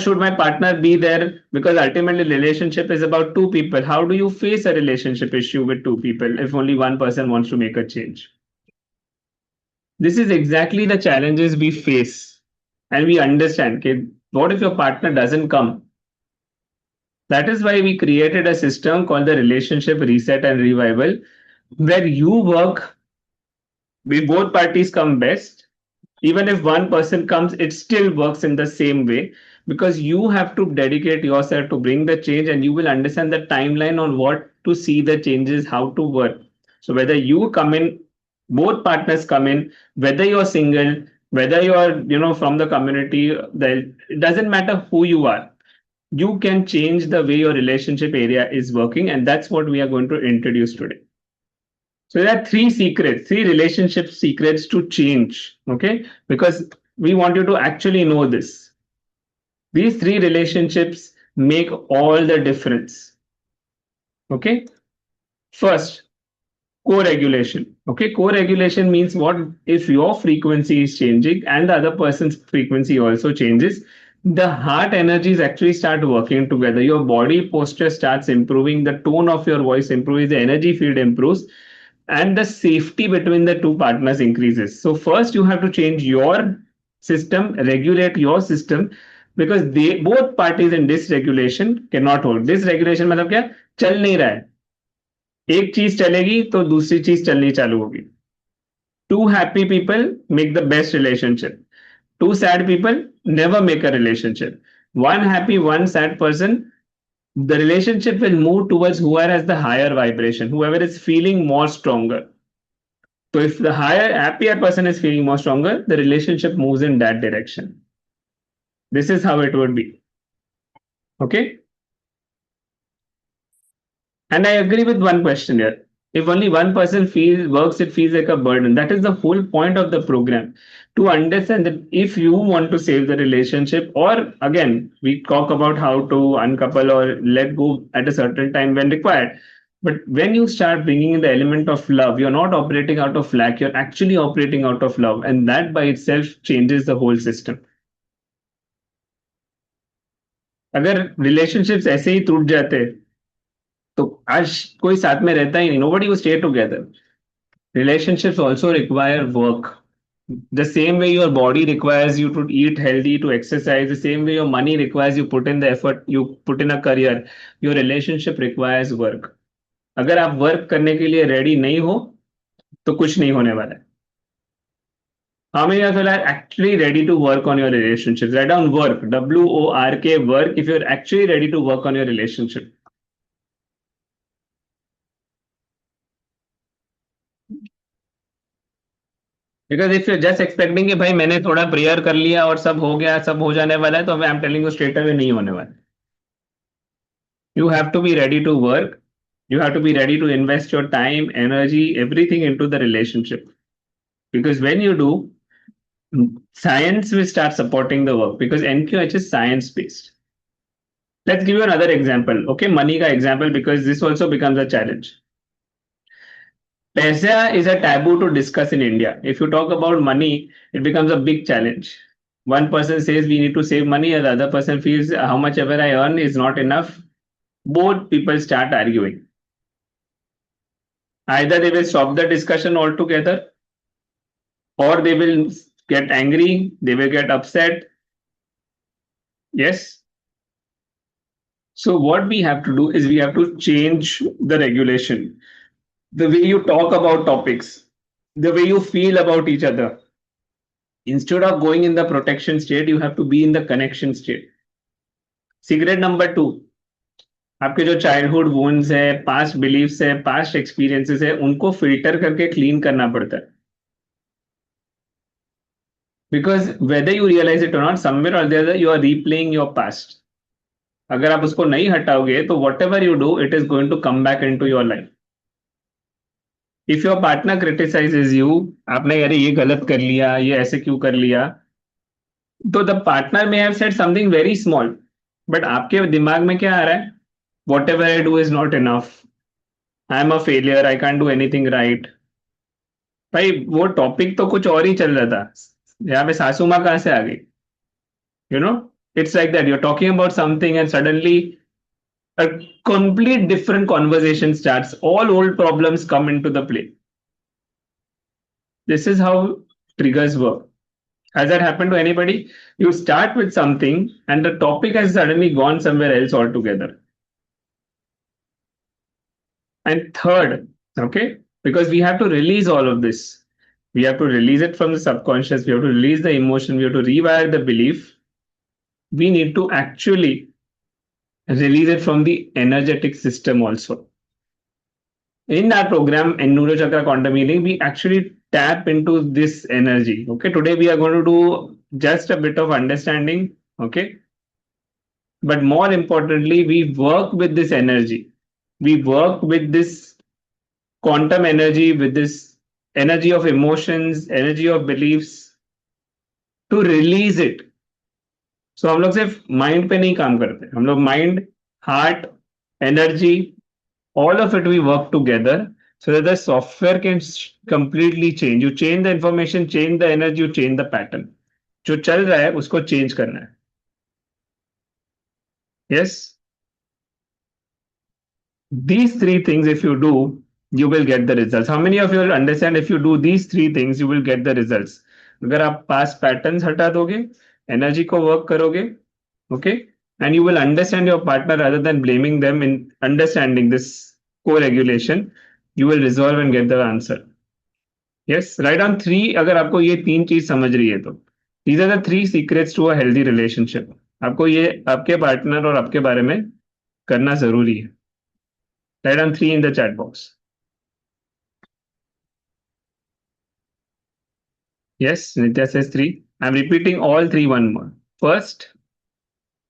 Should my partner be there? Because ultimately relationship is about two people. How do you face a relationship issue with two people if only one person wants to make a change? This is exactly the challenges we face. And we understand, okay, what if your partner doesn't come? That is why we created a system called the relationship reset and revival, where you work, we both parties come best. Even if one person comes, it still works in the same way because you have to dedicate yourself to bring the change and you will understand the timeline on what to see the changes, how to work. So whether you come in Both partners come in, whether you're single, whether you're from the community, it doesn't matter who you are. You can change the way your relationship area is working, and that's what we are going to introduce today. So there are three secrets, three relationship secrets to change. Okay, because we want you to actually know this. These three relationships make all the difference. Okay, first, co-regulation. Okay, co-regulation means what? If your frequency is changing and the other person's frequency also changes, the heart energies actually start working together. Your body posture starts improving, the tone of your voice improves, the energy field improves, and the safety between the two partners increases. So first you have to change your system, regulate your system, because they both parties in dysregulation cannot hold. Dysregulation मतलब क्या? चल नहीं रहा है, एक चीज चलेगी तो दूसरी चीज चलनी चालू होगी. Two happy people make the best relationship. Two sad people never make a relationship. One happy, one sad person, the relationship will move towards whoever has the higher vibration, whoever is feeling more stronger. So if the higher, happier person is feeling more stronger, the relationship moves in that direction. This is how it would be. Okay. And I agree with one question here. If only one person feels works, it feels like a burden. That is the whole point of the program. To understand that if you want to save the relationship, or again, we talk about how to uncouple or let go at a certain time when required. But when you start bringing in the element of love, you're not operating out of lack, you're actually operating out of love. And that by itself changes the whole system. अगर relationships ऐसे ही टूट जाते तो आज कोई साथ में रहता ही नहीं. Nobody will stay together. Relationships also require work. The same way your body requires you to eat healthy, to exercise, the same way your money requires you put in the effort, you put in a career, your relationship requires work. अगर आप work करने के लिए ready नहीं हो तो कुछ नहीं होने वाला है. How many of you are actually ready to work on your relationships? Write down work, WORK, work, if you're actually ready to work on your relationship. Because if you just expecting कि भाई मैंने थोड़ा prayer कर लिया और सब हो गया, सब हो जाने वाला है, तो I am telling you straight away नहीं होने वाला. You have to be ready to work. You have to be ready to invest your time, energy, everything into the relationship. Because when you do, science will start supporting the work because NQH is science based. Let's give you another example. Okay, money ka example because this also becomes a challenge. Paisa is a taboo to discuss in India. If you talk about money, it becomes a big challenge. One person says we need to save money, and the other person feels how much ever I earn is not enough. Both people start arguing. Either they will stop the discussion altogether, or they will get angry, they will get upset. Yes. So, what we have to do is we have to change the regulation, the way you talk about topics, the way you feel about each other. Instead of going in the protection state, you have to be in the connection state. Secret number 2, आपके जो childhood wounds है, past beliefs है, past experiences है, उनको filter करके clean करना पड़ता है. Because whether you realise it और नॉट, समवेयर और the other you are replaying your past. अगर आप उसको नहीं हटाओगे तो whatever you do it is going to come back into your life. If your partner criticises you, आपने अरे ये गलत कर लिया, ये ऐसे क्यों कर लिया, तो द पार्टनर में have said something very small, but आपके दिमाग में क्या आ रहा है? What ever I do is not enough, I am a failure, I can do anything right. भाई वो टॉपिक तो कुछ और ही चल रहा था, यहाँ पे सासू माँ कहाँ से आ गई? You know, it's like that. You're talking about something and suddenly a complete different conversation starts. All old problems come into the play. This is how triggers work. Has that happened to anybody? You start with something and the topic has suddenly gone somewhere else altogether. And third, okay, because we have to release all of this. We have to release it from the subconscious. We have to release the emotion. We have to rewire the belief. We need to actually release it from the energetic system also. In our program in Neurochakra Quantum Healing, we actually tap into this energy. Okay, today we are going to do just a bit of understanding. Okay, but more importantly, we work with this energy. We work with this quantum energy, with this energy of emotions, energy of beliefs to release it. So हम लोग सिर्फ mind पे नहीं काम करते, हम लोग mind, heart, energy, all of it we work together so that the software can completely change. You change the information, change the energy, you change the pattern. जो चल रहा है उसको चेंज करना है. Yes, these three things if you do, you will get the results. How many of you will understand if you do these three things you will get the results? अगर आप past patterns हटा दोगे, energy को work करोगे, okay, and you will understand your partner rather than blaming them, in understanding this co-regulation, you will resolve and get the answer. Yes, write down three अगर आपको ये तीन चीज समझ रही है तो. These are the three secrets to a healthy relationship. आपको ये आपके पार्टनर और आपके बारे में करना जरूरी है. Write down three in the chat box. Yes, Nitya says three. I'm repeating all three one more. First,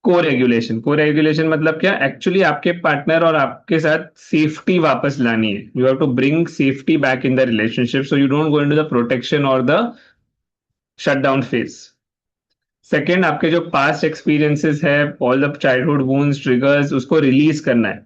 को रेगुलेशन मतलब क्या? एक्चुअली आपके पार्टनर और आपके साथ सेफ्टी वापस लानी है. You have to bring safety back in the relationship so you don't go into the protection और the shut down phase. Second, आपके जो पास्ट एक्सपीरियंसेस है, all the childhood wounds, triggers, उसको रिलीज करना है.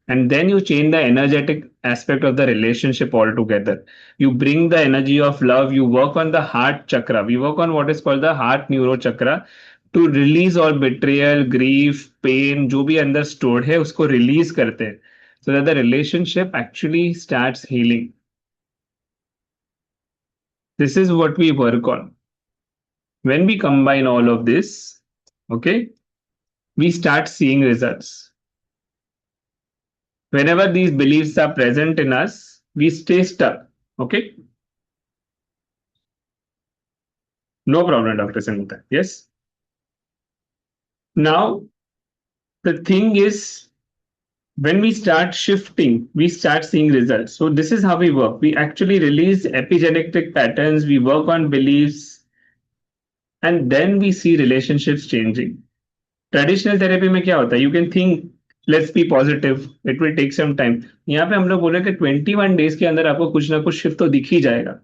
And then you change the energetic aspect of the relationship altogether. You bring the energy of love, you work on the heart chakra, we work on what is called the heart neuro chakra to release all betrayal, grief, pain जो भी अंदर stored है उसको release करते हैं so that the relationship actually starts healing. This is what we work on. When we combine all of this, okay, we start seeing results. Whenever these beliefs are present in us, we stay stuck. Okay. No problem, Dr. Sangeeta. Yes. Now, the thing is, when we start shifting, we start seeing results. So, this is how we work. We actually release epigenetic patterns, we work on beliefs, and then we see relationships changing. Traditional therapy में क्या होता है? You can think let's be positive, it will take some time. यहाँ पे हम लोग बोल रहे हैं कि 21 डेज के अंदर आपको कुछ ना कुछ शिफ्ट तो दिख ही जाएगा.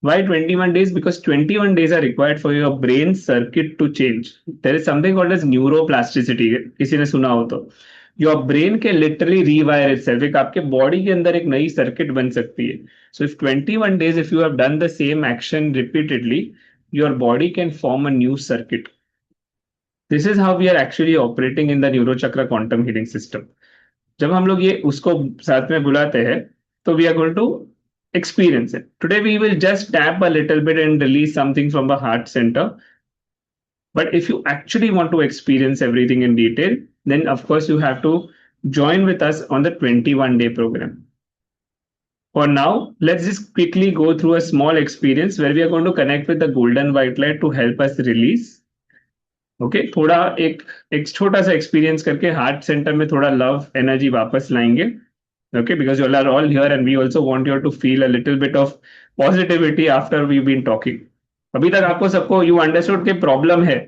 Why 21 days? Because 21 days are required for your brain circuit to change. There is something called as neuroplasticity. किसी ने सुना हो तो. Your brain can literally rewire itself. एक आपके बॉडी के अंदर एक नई सर्किट बन सकती है. So if 21 days, if you have done the same action repeatedly, your body can form a new circuit. This is how we are actually operating in the neurochakra quantum healing system. जब हम लोग ये उसको साथ में बुलाते हैं तो we are going to experience it. Today we will just tap a little bit and release something from the heart center. But if you actually want to experience everything in detail, then of course you have to join with us on the 21-day program. For now, let's just quickly go through a small experience where we are going to connect with the golden white light to help us release. Okay थोड़ा एक छोटा सा experience करके heart centre में थोड़ा love energy वापस लाएंगे. Okay because you are all here and we also want you to feel a little bit of positivity after we been talking. अभी तक आपको सबको यू अंडरस्टूड के प्रॉब्लम है,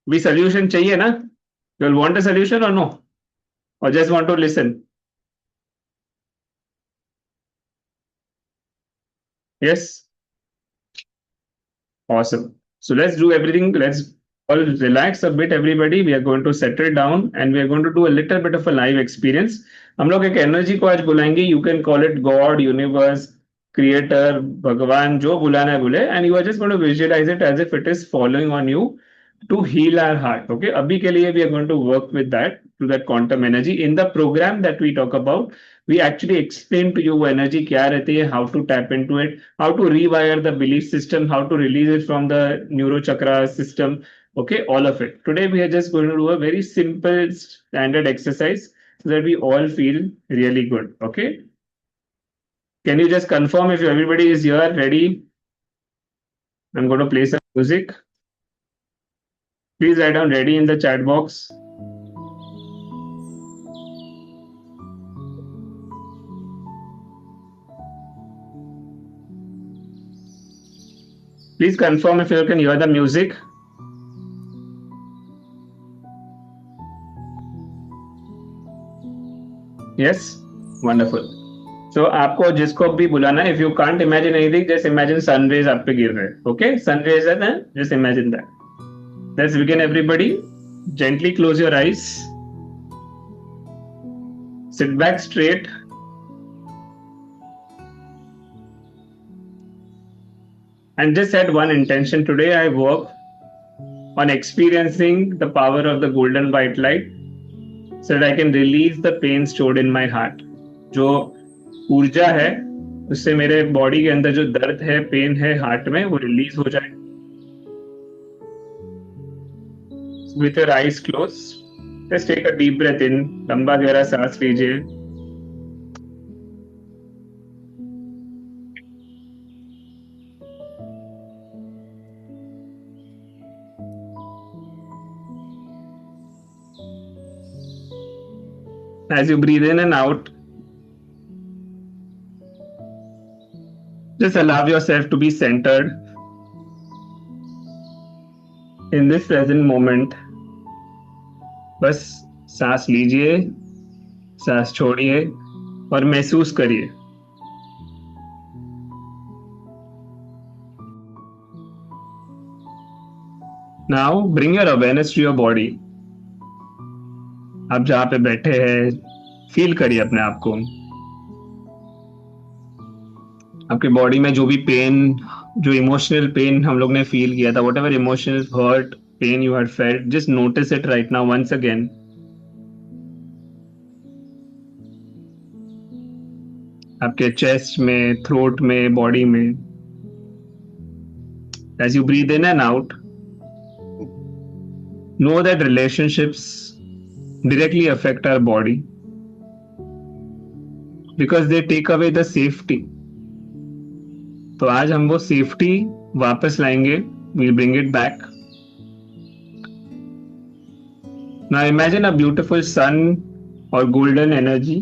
भी सोल्यूशन चाहिए ना? You will want a solution or no, or just want to listen? Yes. Awesome. So let's do everything. Let's all relax a bit, everybody. We are going to settle down and we are going to do a little bit of a live experience. हम लोग एक energy को आज बुलाएंगे. You can call it God, universe, creator, भगवान, जो बुलाना है बुले. And you are just going to visualise it as if it is following on you to heal our heart. Okay, abhi ke liye we are going to work with that, to that quantum energy. In the program that we talk about, we actually explain to you energy kya rehti hai, how to tap into it, how to rewire the belief system, how to release it from the neurochakra system. Okay, all of it. Today we are just going to do a very simple standard exercise so that we all feel really good. Okay, can you just confirm if everybody is here ready? I'm going to play some music. Please write down ready in the chat box. Please confirm if you can hear the music. Yes, wonderful. So आपको जिसको भी बुलाना है, if you can't imagine anything, just imagine sun rays आप पे गिर रहे हैं. Okay, sun rays है ना, just imagine that. Let's begin, everybody. Gently close your eyes. Sit back straight. And just set one intention. Today I work on experiencing the power of the golden white light so that I can release the pain stored in my heart. जो ऊर्जा है उससे मेरे body के अंदर जो दर्द है, पेन है हार्ट में, वो रिलीज हो जाए. With your eyes closed, just take a deep breath in. लंबा गहरा सांस लीजिए. As you breathe in and out, just allow yourself to be centered in this present moment. बस सांस लीजिए, सांस छोड़िए और महसूस करिए. Now bring your awareness to your body. आप जहाँ पे बैठे हैं, फील करिए अपने आप को. आपके बॉडी में जो भी पेन, जो इमोशनल पेन हम लोग ने फील किया था, whatever emotional hurt, pain you had felt, just notice it right now once again. आपके चेस्ट में, थ्रोट में, बॉडी में. As you breathe in and out, know that relationships directly affect our body because they take away the safety. तो आज हम वो safety वापस लाएंगे. We'll bring it back. Now imagine a beautiful sun or golden energy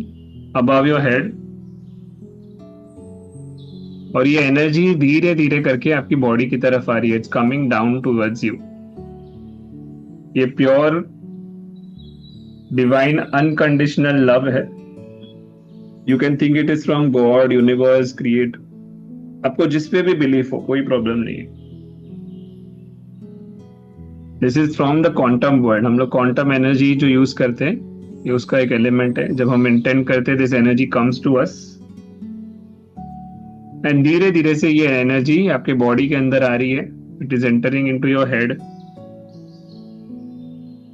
above your head. और ये energy धीरे धीरे करके आपकी बॉडी की तरफ आ रही है. It's coming down towards you. ये प्योर डिवाइन अनकंडीशनल लव है. You can think it is from God, universe, create. आपको जिस पे भी बिलीफ हो, कोई प्रॉब्लम नहीं है. This is from the quantum world. हम लोग क्वांटम एनर्जी जो यूज करते हैं, ये उसका एक एलिमेंट है. जब हम इंटेंट करते हैं, this energy comes to us and धीरे धीरे से ये एनर्जी आपके बॉडी के अंदर आ रही है. It is entering into your head,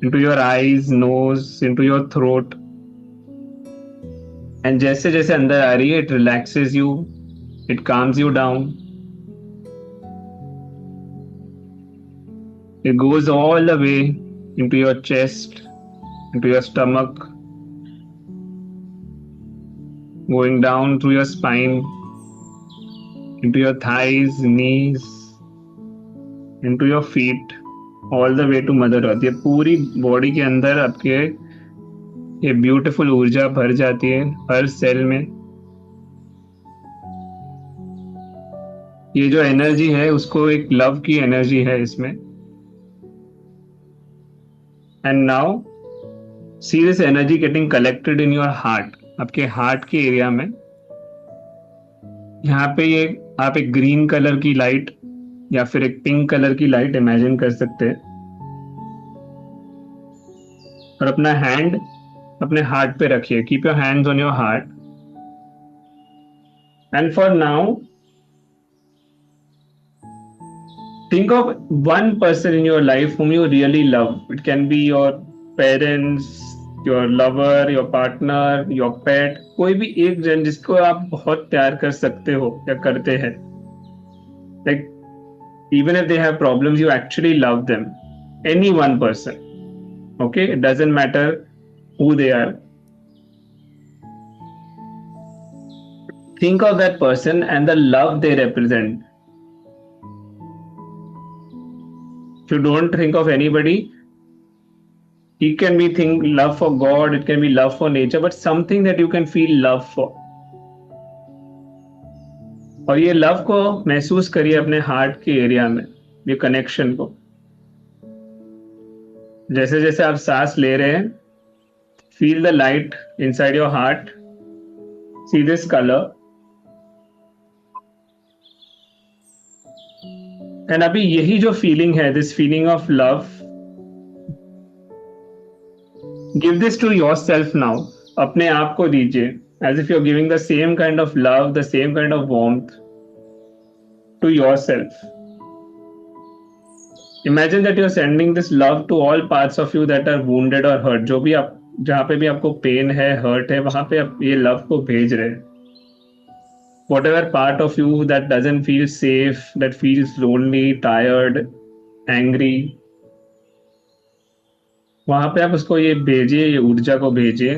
into your eyes, nose, into your throat. And जैसे जैसे अंदर आ रही है, it relaxes you, it calms you down. It goes all the way into your chest, into your stomach, going down through your spine, into your thighs, knees, into your feet, all the way to mother earth. ये पूरी body के अंदर आपके ये beautiful ऊर्जा भर जाती है हर सेल में. ये जो एनर्जी है, उसको एक लव की एनर्जी है इसमें. And now see this energy getting collected in your heart. आपके हार्ट के एरिया में, यहाँ पे ये आप एक ग्रीन कलर की लाइट या फिर एक पिंक कलर की लाइट इमेजिन कर सकते हैं. और अपना हैंड अपने हार्ट पे रखिए. Keep your hands on your heart. And for now think of one person in your life whom you really love. It can be your parents, your lover, your partner, your pet. कोई भी एक जन जिसको आप बहुत प्यार कर सकते हो या करते हैं. Like even if they have problems, you actually love them. Any one person. Okay, it doesn't matter who they are. Think of that person and the love they represent. If you don't think of anybody, it can be love for God, it can be love for nature, but something that you can feel love for. और ये love को महसूस करिए अपने heart के area में, ये connection को। जैसे जैसे आप सांस ले रहे हैं, feel the light inside your heart, see this colour. And अभी यही जो फीलिंग है, this feeling of love, give this to yourself now. अपने आप को दीजिए, as if you are giving the same kind of love, the same kind of warmth to yourself. Imagine that you are sending this love to all parts of you that are wounded or hurt. जो भी आप, जहां पे भी आपको pen है, hurt है, वहां पे आप ये लव को भेज रहे हैं। Whatever part of you that doesn't feel safe, that feels lonely, tired, angry, वहां पे आप उसको ये भेजिए, ये ऊर्जा को भेजिए।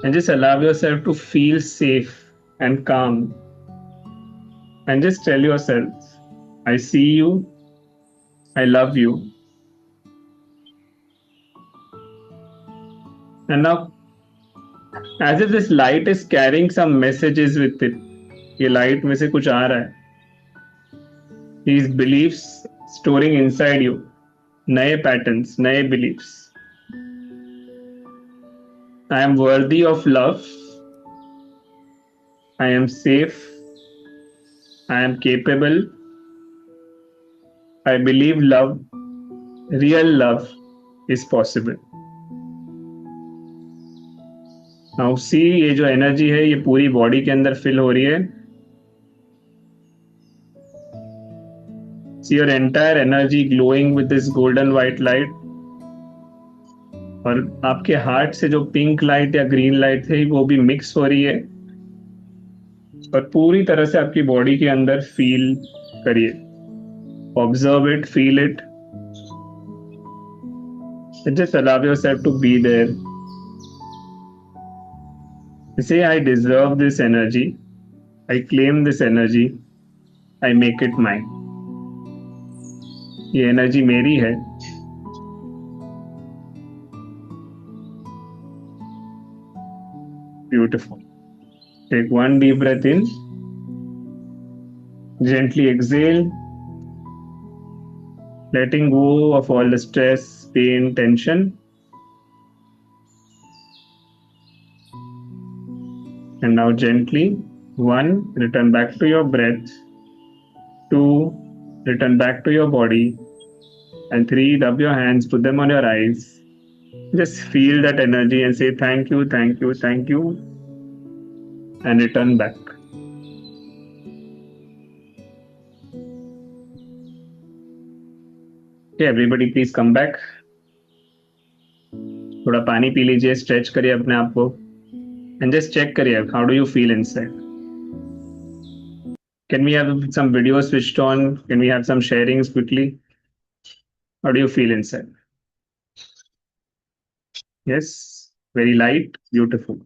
and just allow yourself to feel safe and calm, and just tell yourself, I see you, I love you. And now, as if this light is carrying some messages with it, ये light में से कुछ आ रहा है, these beliefs storing inside you, नए patterns, नए beliefs. I am worthy of love, I am safe, I am capable, I believe love, real love is possible. Now see, ये जो एनर्जी है ये पूरी बॉडी के अंदर फिल हो रही है। See your entire energy glowing with this golden white light. और आपके हार्ट से जो पिंक लाइट या ग्रीन लाइट थे वो भी मिक्स हो रही है, और पूरी तरह से आपकी बॉडी के अंदर फील करिए। Observe it, feel it, just allow yourself to be there. Say, I deserve this energy, I claim this energy, I make it mine. ये एनर्जी मेरी है। Beautiful. Take one deep breath in, gently exhale, letting go of all the stress, pain, tension. And now gently, 1, return back to your breath, 2, return back to your body, and 3, rub your hands, put them on your eyes. Just feel that energy and say thank you, thank you, thank you, and return back. Okay, everybody please come back. थोड़ा पानी P लीजिए, stretch करिए अपने आप को, and just check करिए how do you feel inside. Can we have some videos switched on? Can we have some sharings quickly? How do you feel inside? Yes, very light, beautiful.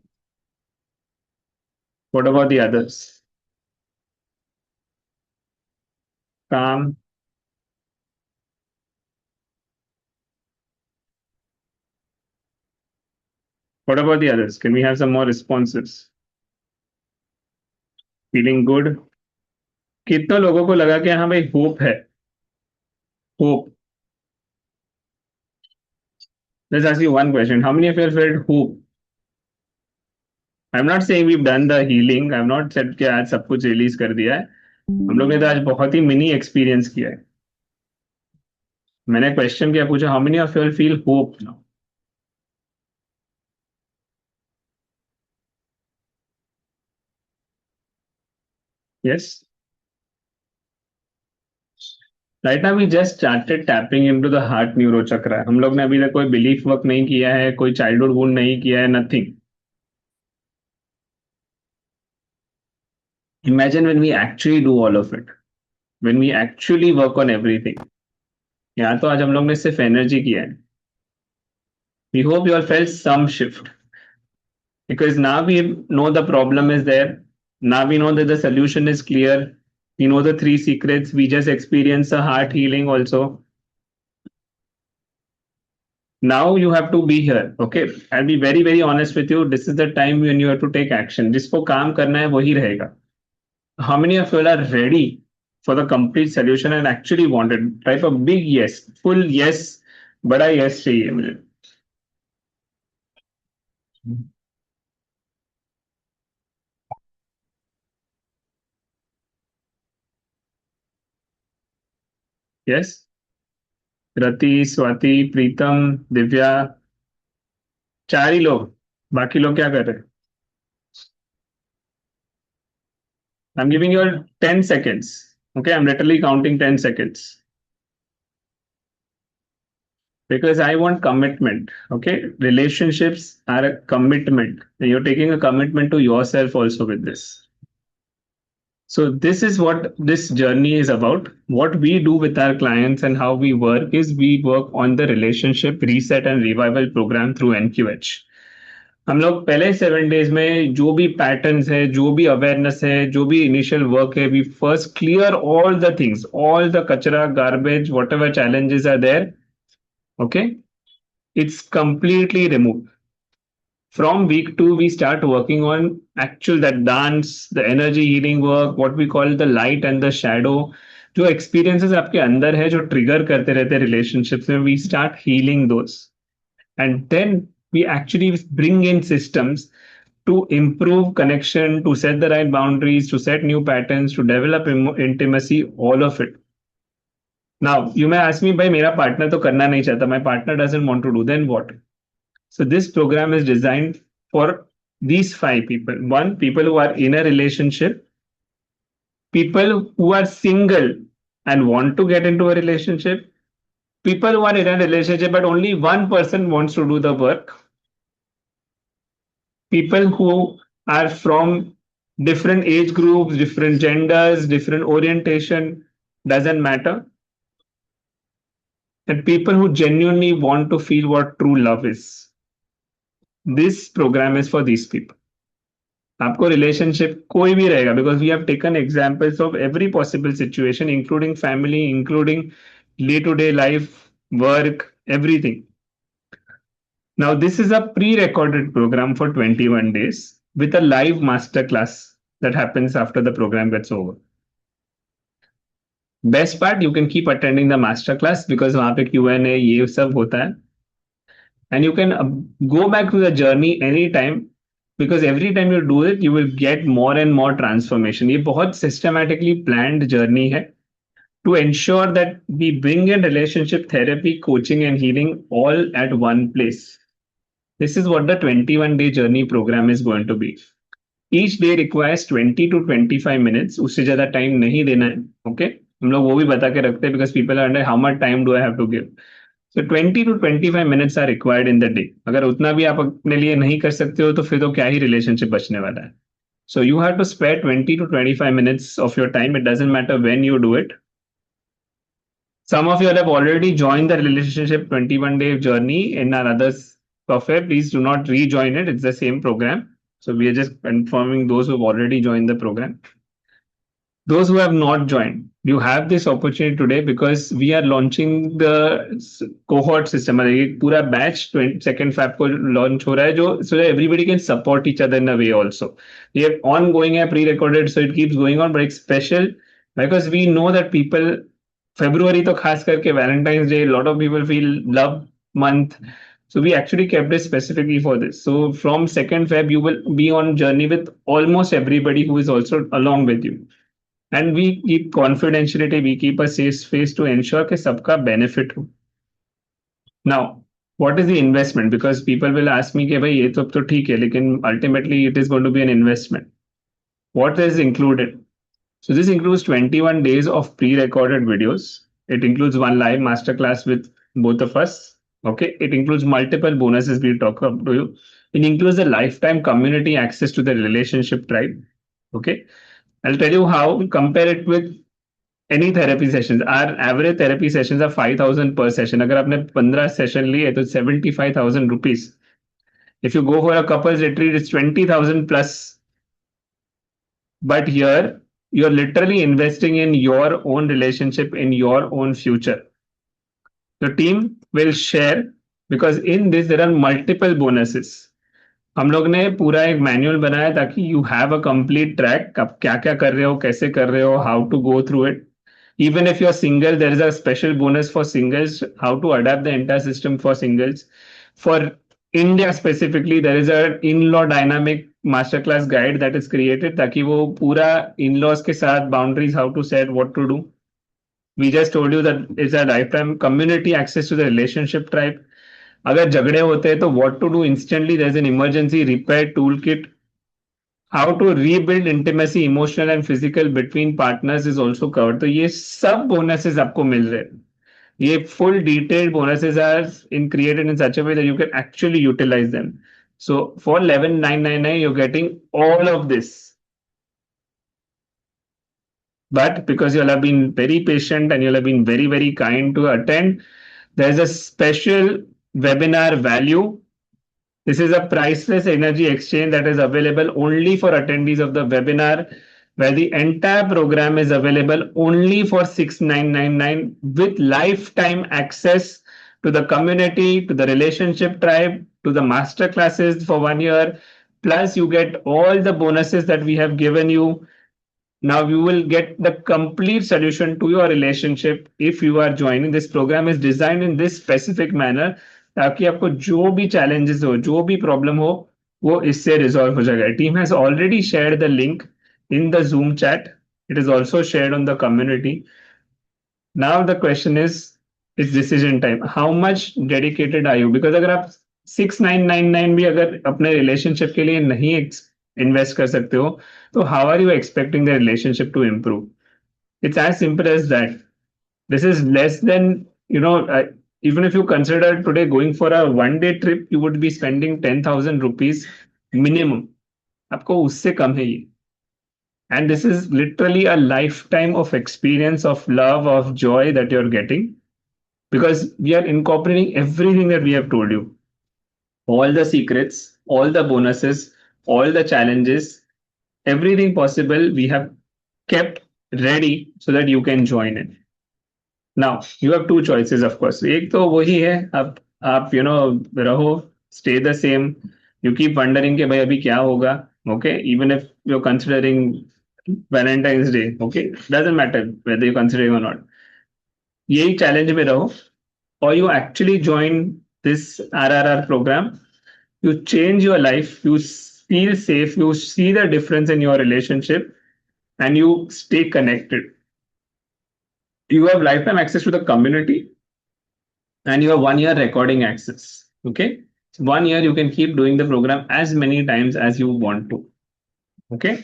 What about the others? Calm. What about the others? Can we have some more responses? Feeling good? कितने लोगों को लगा कि हाँ भाई hope है? Hope. Let's ask you one question. How many of you have felt hope? I'm not saying we've done the healing. I'm not said कि आज सब कुछ रिलीज कर दिया है। हम लोग ने तो आज बहुत ही मिनी एक्सपीरियंस किया है। मैंने क्वेश्चन क्या पूछा, how many of you feel hope now? Yes, right now we just started tapping into the heart neuro chakra. हम लोग ने अभी तक कोई बिलीफ वर्क नहीं किया है, कोई चाइल्डहुड वुंड नहीं किया है, nothing. Imagine when we actually do all of it, when we actually work on everything. यहाँ तो आज हम लोग ने सिर्फ एनर्जी किया है। We hope you all felt some shift, because now we know the problem is there. Now we know that the solution is clear. We know the 3 secrets. We just experience a heart healing also. Now you have to be here. Okay, I'll be very honest with you. This is the time when you have to take action. जिसको काम करना है वही रहेगा। How many of you are ready for the complete solution and actually wanted? Type a big yes, full yes, बड़ा yes चाहिए मुझे. Yes. रति, स्वाति, प्रीतम, दिव्या, चार ही लोग. बाकी लोग क्या कर रहे हैं? I'm giving you 10 seconds. Okay, I'm literally counting 10 seconds because I want commitment. Okay, relationships are a commitment. And you're taking a commitment to yourself also with this. So, this is what this journey is about. What we do with our clients and how we work is we work on the relationship reset and revival program through NQH. हम लोग पहले 7 days में जो भी patterns है, जो भी awareness है, जो भी इनिशियल वर्क है, we first clear all the things, all the कचरा, garbage, whatever challenges are there. Okay, it's completely remove. From week 2 we start working on actual that dance, the energy healing work, what we call the light and the shadow. जो experiences आपके अंदर है, जो trigger करते रहते हैं relationships में, we start healing those. And then we actually bring in systems to improve connection, to set the right boundaries, to set new patterns, to develop intimacy, all of it. Now you may ask me, भाई मेरा partner तो करना नहीं चाहता, my partner doesn't want to do, then what? So this program is designed for these 5 people. One, people who are in a relationship, people who are single and want to get into a relationship, people who are in a relationship but only one person wants to do the work, people who are from different age groups, different genders, different orientation, doesn't matter, and people who genuinely want to feel what true love is. This program is for these people. आपको relationship कोई भी रहेगा, because we have taken examples of every possible situation, including family, including day to day life, work, everything. Now this is a pre recorded program for 21 days with a live master class that happens after the program gets over. Best part, you can keep attending the master class because वहां पे Q&A ये सब होता है. And you can go back to the journey anytime because every time you do it you will get more and more transformation. ये बहुत systematically planned journey है to ensure that we bring in relationship therapy, coaching and healing all at one place. This is what the 21-day journey program is going to be. Each day requires 20 to 25 minutes. उससे ज्यादा time नहीं देना है. Okay, हम लोग वो भी बता के रखते हैं because people are under how much time do I have to give. So 20 to 25 minutes are required in the day. अगर उतना भी आप अपने लिए नहीं कर सकते हो तो फिर तो क्या ही रिलेशनशिप बचने वाला है. So you have to spare 20 to 25 minutes of your time. It doesn't matter when you do it. Some of you have already joined the relationship 21-day journey in our other software. Please do not rejoin it. It's the same program. So we are just confirming those who have already joined the program. Those who have not joined, you have this opportunity today because we are launching the cohort system. मतलब पूरा batch 22nd Feb को launch हो रहा है, जो so that everybody can support each other in a way also. ये ongoing है, pre-recorded, so it keeps going on, but it's special because we know that people February तो खास करके Valentine's Day, a lot of people feel love month. So we actually kept it specifically for this. So from 2nd Feb, you will be on journey with almost everybody who is also along with you. And we keep confidentiality, we keep a safe space to ensure कि सबका benefit हो. Now, what is the investment? Because people will ask me कि भाई ये तो ठीक है, लेकिन ultimately it is going to be an investment. What is included? So this includes 21 days of pre-recorded videos. It includes one live masterclass with both of us. Okay, it includes multiple bonuses we'll talk about to you. It includes a lifetime community access to the relationship tribe. Okay, I'll tell you how. Compare it with any therapy sessions. Our average therapy sessions are 5,000 per session. अगर आपने 15 session लिए तो 75,000 rupees. If you go for a couples retreat, it's 20,000 plus. But here, you're literally investing in your own relationship, in your own future. The team will share because in this there are multiple bonuses. हम लोग ने पूरा एक manual बनाया ताकि you have a complete track, आप क्या क्या कर रहे हो, कैसे कर रहे हो, how to go through it. Even if you're single, there is a special bonus for singles, how to adapt the entire system for singles. For India specifically, there is a in-law dynamic masterclass guide that is created ताकि वो पूरा in-laws के साथ boundaries, how to set, what to do. We just told you that it's a lifetime community access to the relationship tribe. अगर झगड़े होते हैं तो what to do instantly, there's an emergency repair toolkit. How to rebuild intimacy emotional and physical between partners is also covered. तो ये सब bonuses आपको मिल रहे हैं. ये full detailed bonuses are in created in such a way that you can actually utilize them. So for 11,999 you're getting all of this. But because you all have been very patient and you all have been very, very kind to attend, there's a special webinar value. This is a priceless energy exchange that is available only for attendees of the webinar, where the entire program is available only for 6,999 with lifetime access to the community, to the relationship tribe, to the master classes for 1 year. Plus, you get all the bonuses that we have given you. Now you will get the complete solution to your relationship if you are joining. This program is designed in this specific manner ताकि आपको जो भी challenges हो, जो भी problem हो, वो इससे resolve हो जाएगा. Team has already shared the link in the Zoom chat. It is also shared on the community. Now the question is, it's decision time. How much dedicated are you? Because अगर आप 6,999 भी अगर अपने relationship के लिए नहीं invest कर सकते हो, तो how are you expecting the relationship to improve? It's as simple as that. This is less than, even if you consider today going for a 1 day trip, you would be spending 10,000 rupees minimum. आपको उससे कम है ये. And this is literally a lifetime of experience of love, of joy that you're getting, because we are incorporating everything that we have told you, all the secrets, all the bonuses, all the challenges, everything possible we have kept ready so that you can join in. Now you have two choices, of course. एक तो वही है, आप रहो, stay the same. You keep wondering कि भाई अभी क्या होगा. Okay, even if you're considering Valentine's Day, okay, doesn't matter whether you're considering or not. यही challenge में रहो, or you actually join this RRR program. You change your life, you feel safe, you see the difference in your relationship, and you stay connected. You have lifetime access to the community, and you have 1 year recording access. Okay. 1 year you can keep doing the program as many times as you want to. Okay.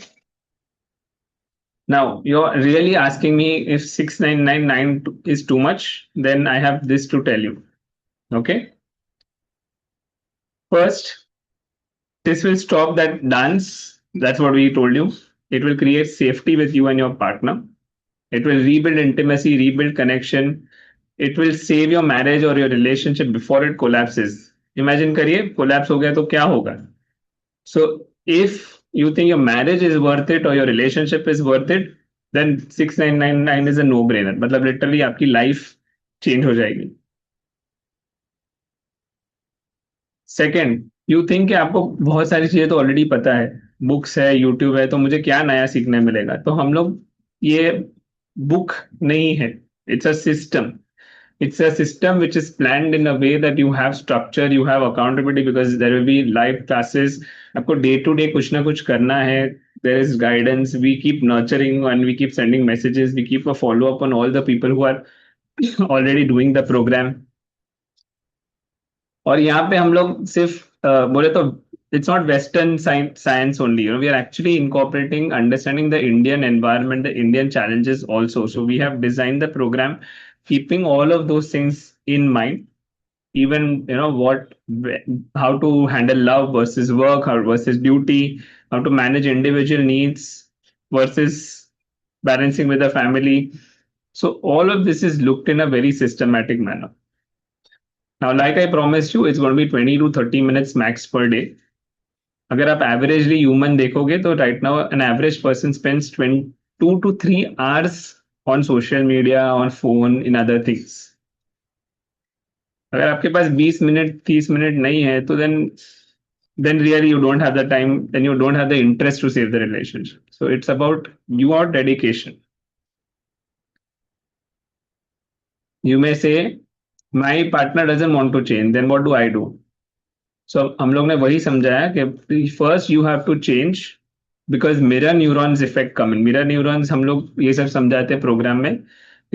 Now you're really asking me if 6,999 is too much, then I have this to tell you. Okay. First, this will stop that dance. That's what we told you. It will create safety with you and your partner. It will rebuild intimacy, rebuild connection. It will save your marriage or your relationship before it collapses. Imagine करिए collapse हो गया तो क्या होगा? So if you think your marriage is worth it or your relationship is worth it, then 6,999 is a no-brainer. मतलब literally आपकी life change हो जाएगी. सेकेंड, यू थिंक कि आपको बहुत सारी चीजें तो ऑलरेडी पता है, बुक्स है, यूट्यूब है, तो मुझे क्या नया सीखने मिलेगा. तो हम लोग, ये बुक नहीं है, it's a system. It's a system which is planned in a way that you have structure, you have accountability, because there will be live classes. आपको day to day कुछ ना कुछ करना है. There is guidance. We keep nurturing and we keep sending messages. We keep a follow up on all the people who are already doing the program. और यहाँ पे हम लोग सिर्फ बोले तो it's not Western science only. We are actually incorporating, understanding the Indian environment, the Indian challenges also. So we have designed the program keeping all of those things in mind. Even what, how to handle love versus work, how versus duty, how to manage individual needs versus balancing with the family. So all of this is looked in a very systematic manner. Now, like I promised you, it's going to be 20 to 30 minutes max per day. अगर आप averagely human देखोगे तो right now an average person spends 2 to 3 hours on social media, on phone, in other things. अगर आपके पास 20 minute 30 minute नहीं है तो then then really you don't have the time, then you don't have the interest to save the relationship. So it's about your dedication. You may say, my partner doesn't want to change, then what do I do? So हम लोग ने वही समझाया कि first you have to change because mirror neurons effect come mirror neurons हम लोग ये सब समझाते हैं प्रोग्राम में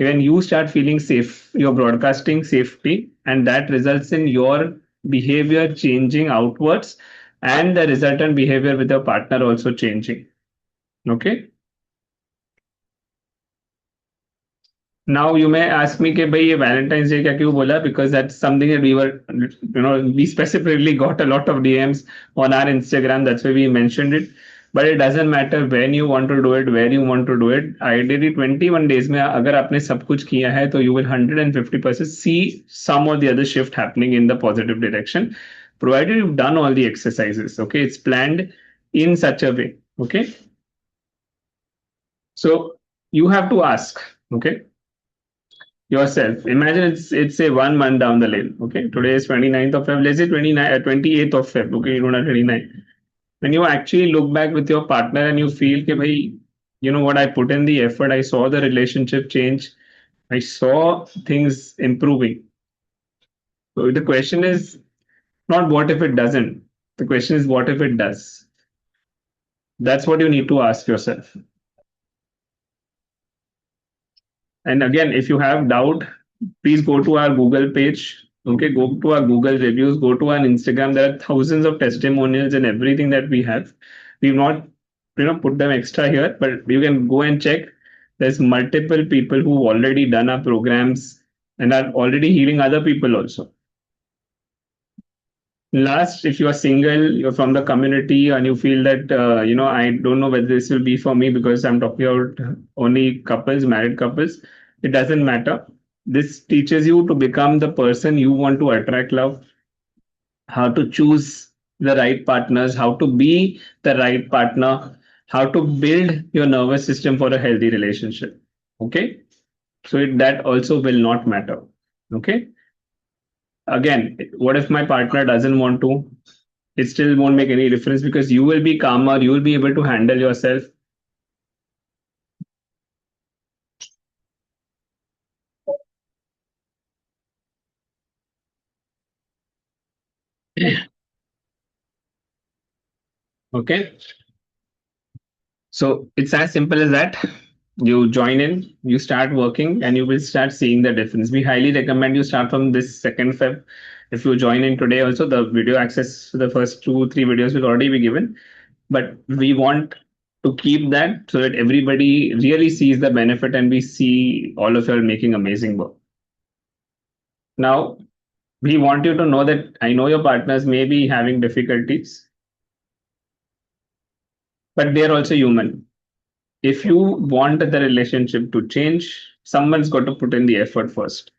when you start feeling safe you are broadcasting safety and that results in your behavior changing outwards and the resultant behavior with your partner also changing. Okay. Now you may ask me कि भाई ये Valentine's Day क्या क्यों बोला? Because that's something that we were, we specifically got a lot of DMs on our Instagram. That's why we mentioned it. But it doesn't matter when you want to do it, where you want to do it. Ideally, 21 days में अगर आपने सब कुछ किया है, तो you will 150% see some or the other shift happening in the positive direction, provided you've done all the exercises. Okay, it's planned in such a way. Okay, so you have to ask. Okay, yourself. Imagine it's a 1 month down the lane. Okay, today is 29th of Feb. Let's say 28th of Feb. Okay, you don't have 29. When you actually look back with your partner and you feel that, bhai, you know what, I put in the effort, I saw the relationship change, I saw things improving. So the question is not what if it doesn't. The question is what if it does. That's what you need to ask yourself. And again, if you have doubt, please go to our Google page. Okay, go to our Google reviews, go to our Instagram. There are thousands of testimonials and everything that we have. We've not, put them extra here, but you can go and check. There's multiple people who've already done our programs and are already healing other people also. Last, if you are single, you're from the community and you feel that, I don't know whether this will be for me because I'm talking about only couples, married couples, it doesn't matter. This teaches you to become the person you want to attract love, how to choose the right partners, how to be the right partner, how to build your nervous system for a healthy relationship. Okay. So that also will not matter. Okay. Again, what if my partner doesn't want to? It still won't make any difference because you will be calmer, you will be able to handle yourself. Okay. So it's as simple as that. You join in, you start working, and you will start seeing the difference. We highly recommend you start from this second Feb. If you join in today, also the video access to the first 2, 3 videos will already be given. But we want to keep that so that everybody really sees the benefit and we see all of you are making amazing work. Now, we want you to know that I know your partners may be having difficulties, but they're also human. If you want the relationship to change, someone's got to put in the effort first.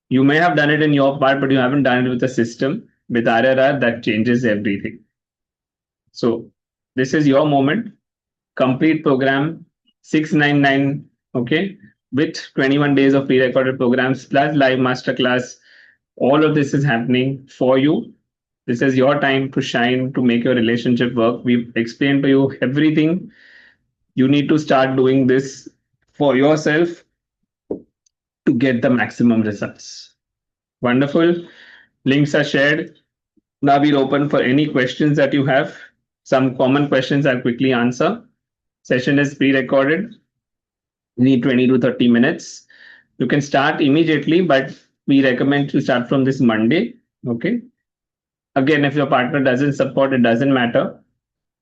You may have done it in your part, but you haven't done it with a system, with RRR that changes everything. So this is your moment. Complete program 699, okay, with 21 days of pre-recorded programs plus live masterclass. All of this is happening for you. This is your time to shine, to make your relationship work. We've explained to you everything. You need to start doing this for yourself to get the maximum results. Wonderful. Links are shared. Now we're open for any questions that you have. Some common questions I'll quickly answer. Session is pre-recorded. You need 20 to 30 minutes. You can start immediately, but we recommend to start from this Monday. Okay. Again, if your partner doesn't support, it doesn't matter.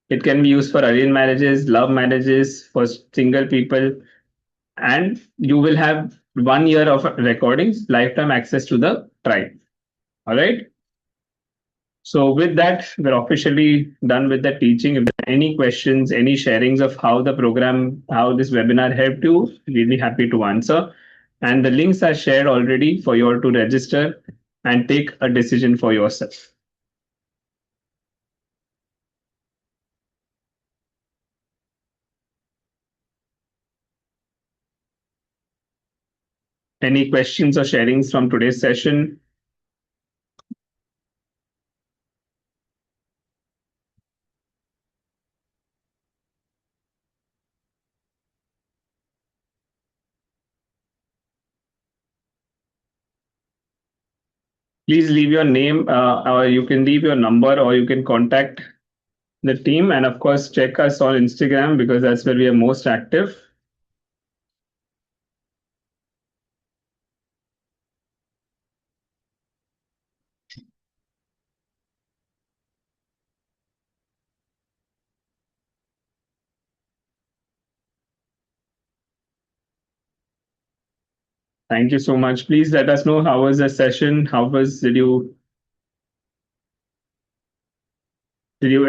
It can be used for arranged marriages, love marriages, for single people, and you will have 1 year of recordings, lifetime access to the tribe. All right. So with that, we're officially done with the teaching. If there are any questions, any sharings of how the program, how this webinar helped you, we'll be happy to answer. And the links are shared already for you all to register and take a decision for yourself. Any questions or sharings from today's session? Please leave your name, or you can leave your number, or you can contact the team. And of course, check us on Instagram because that's where we are most active. Thank you so much. Please let us know how was the session. How was did you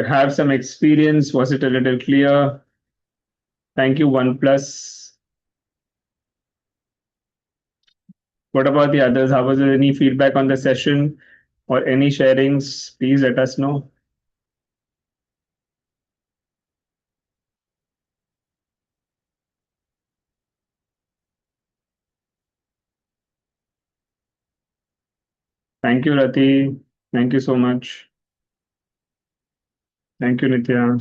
have some experience? Was it a little clear? Thank you, OnePlus. What about the others? How was there any feedback on the session or any sharings? Please let us know. Thank you, Rati. Thank you so much. Thank you, Nitya.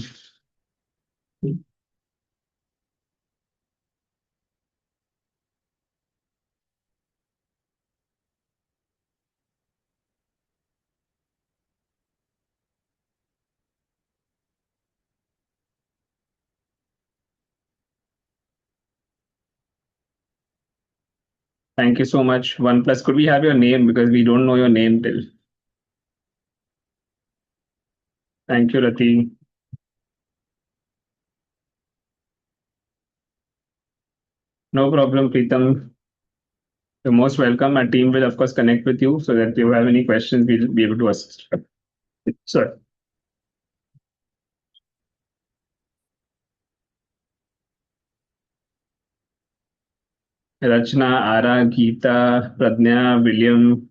Thank you so much. OnePlus, could we have your name because we don't know your name till. Thank you, Rati. No problem, Preetam. You're most welcome. Our team will, of course, connect with you so that if you have any questions, we'll be able to assist. Sir, Rachna, Ara, Geeta, Pradnya, William,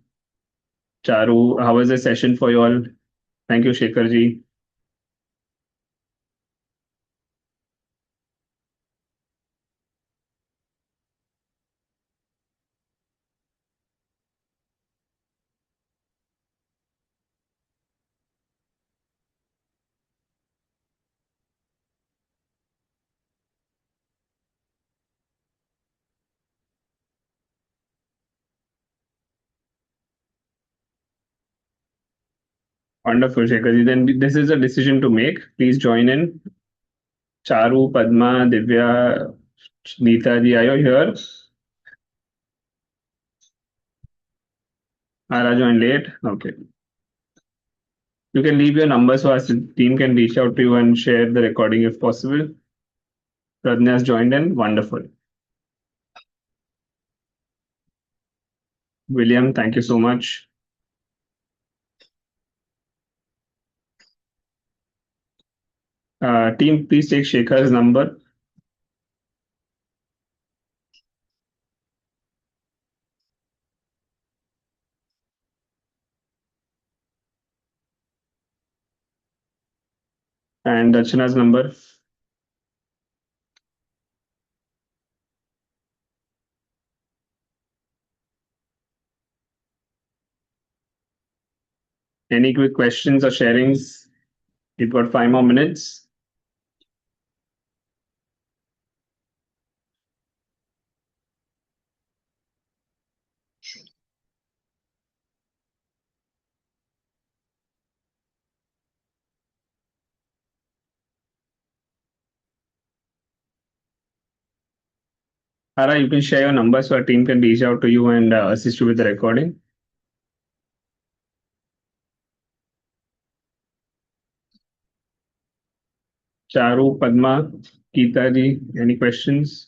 Charu, how was the session for you all? Thank you, Shekharji. Wonderful, Shekharji. Then this is a decision to make. Please join in. Charu, Padma, Divya, Neeta ji, are you here? Ara joined late. Okay. You can leave your number so our team can reach out to you and share the recording if possible. Pradnya has joined in. Wonderful. William, thank you so much. Team, please take Shekhar's number. And Rachna's number. Any quick questions or sharings? We've got 5 more minutes. Ara, you can share your number so our team can reach out to you and assist you with the recording. Charu, Padma, Geeta ji, any questions?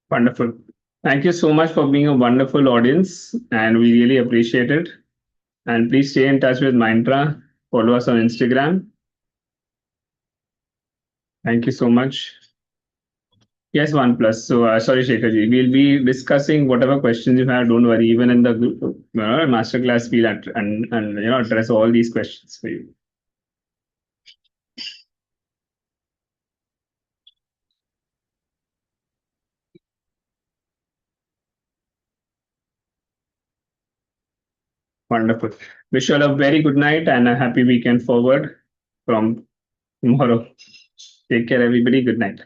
Wonderful. Thank you so much for being a wonderful audience, and we really appreciate it. And please stay in touch with Mindra. Follow us on Instagram. Thank you so much. Yes, OnePlus. So, sorry, Shekharji. We'll be discussing whatever questions you have. Don't worry. Even in the group, masterclass, we'll and address all these questions for you. Wonderful. Wish you all a very good night and a happy weekend forward from tomorrow. Take care, everybody. Good night.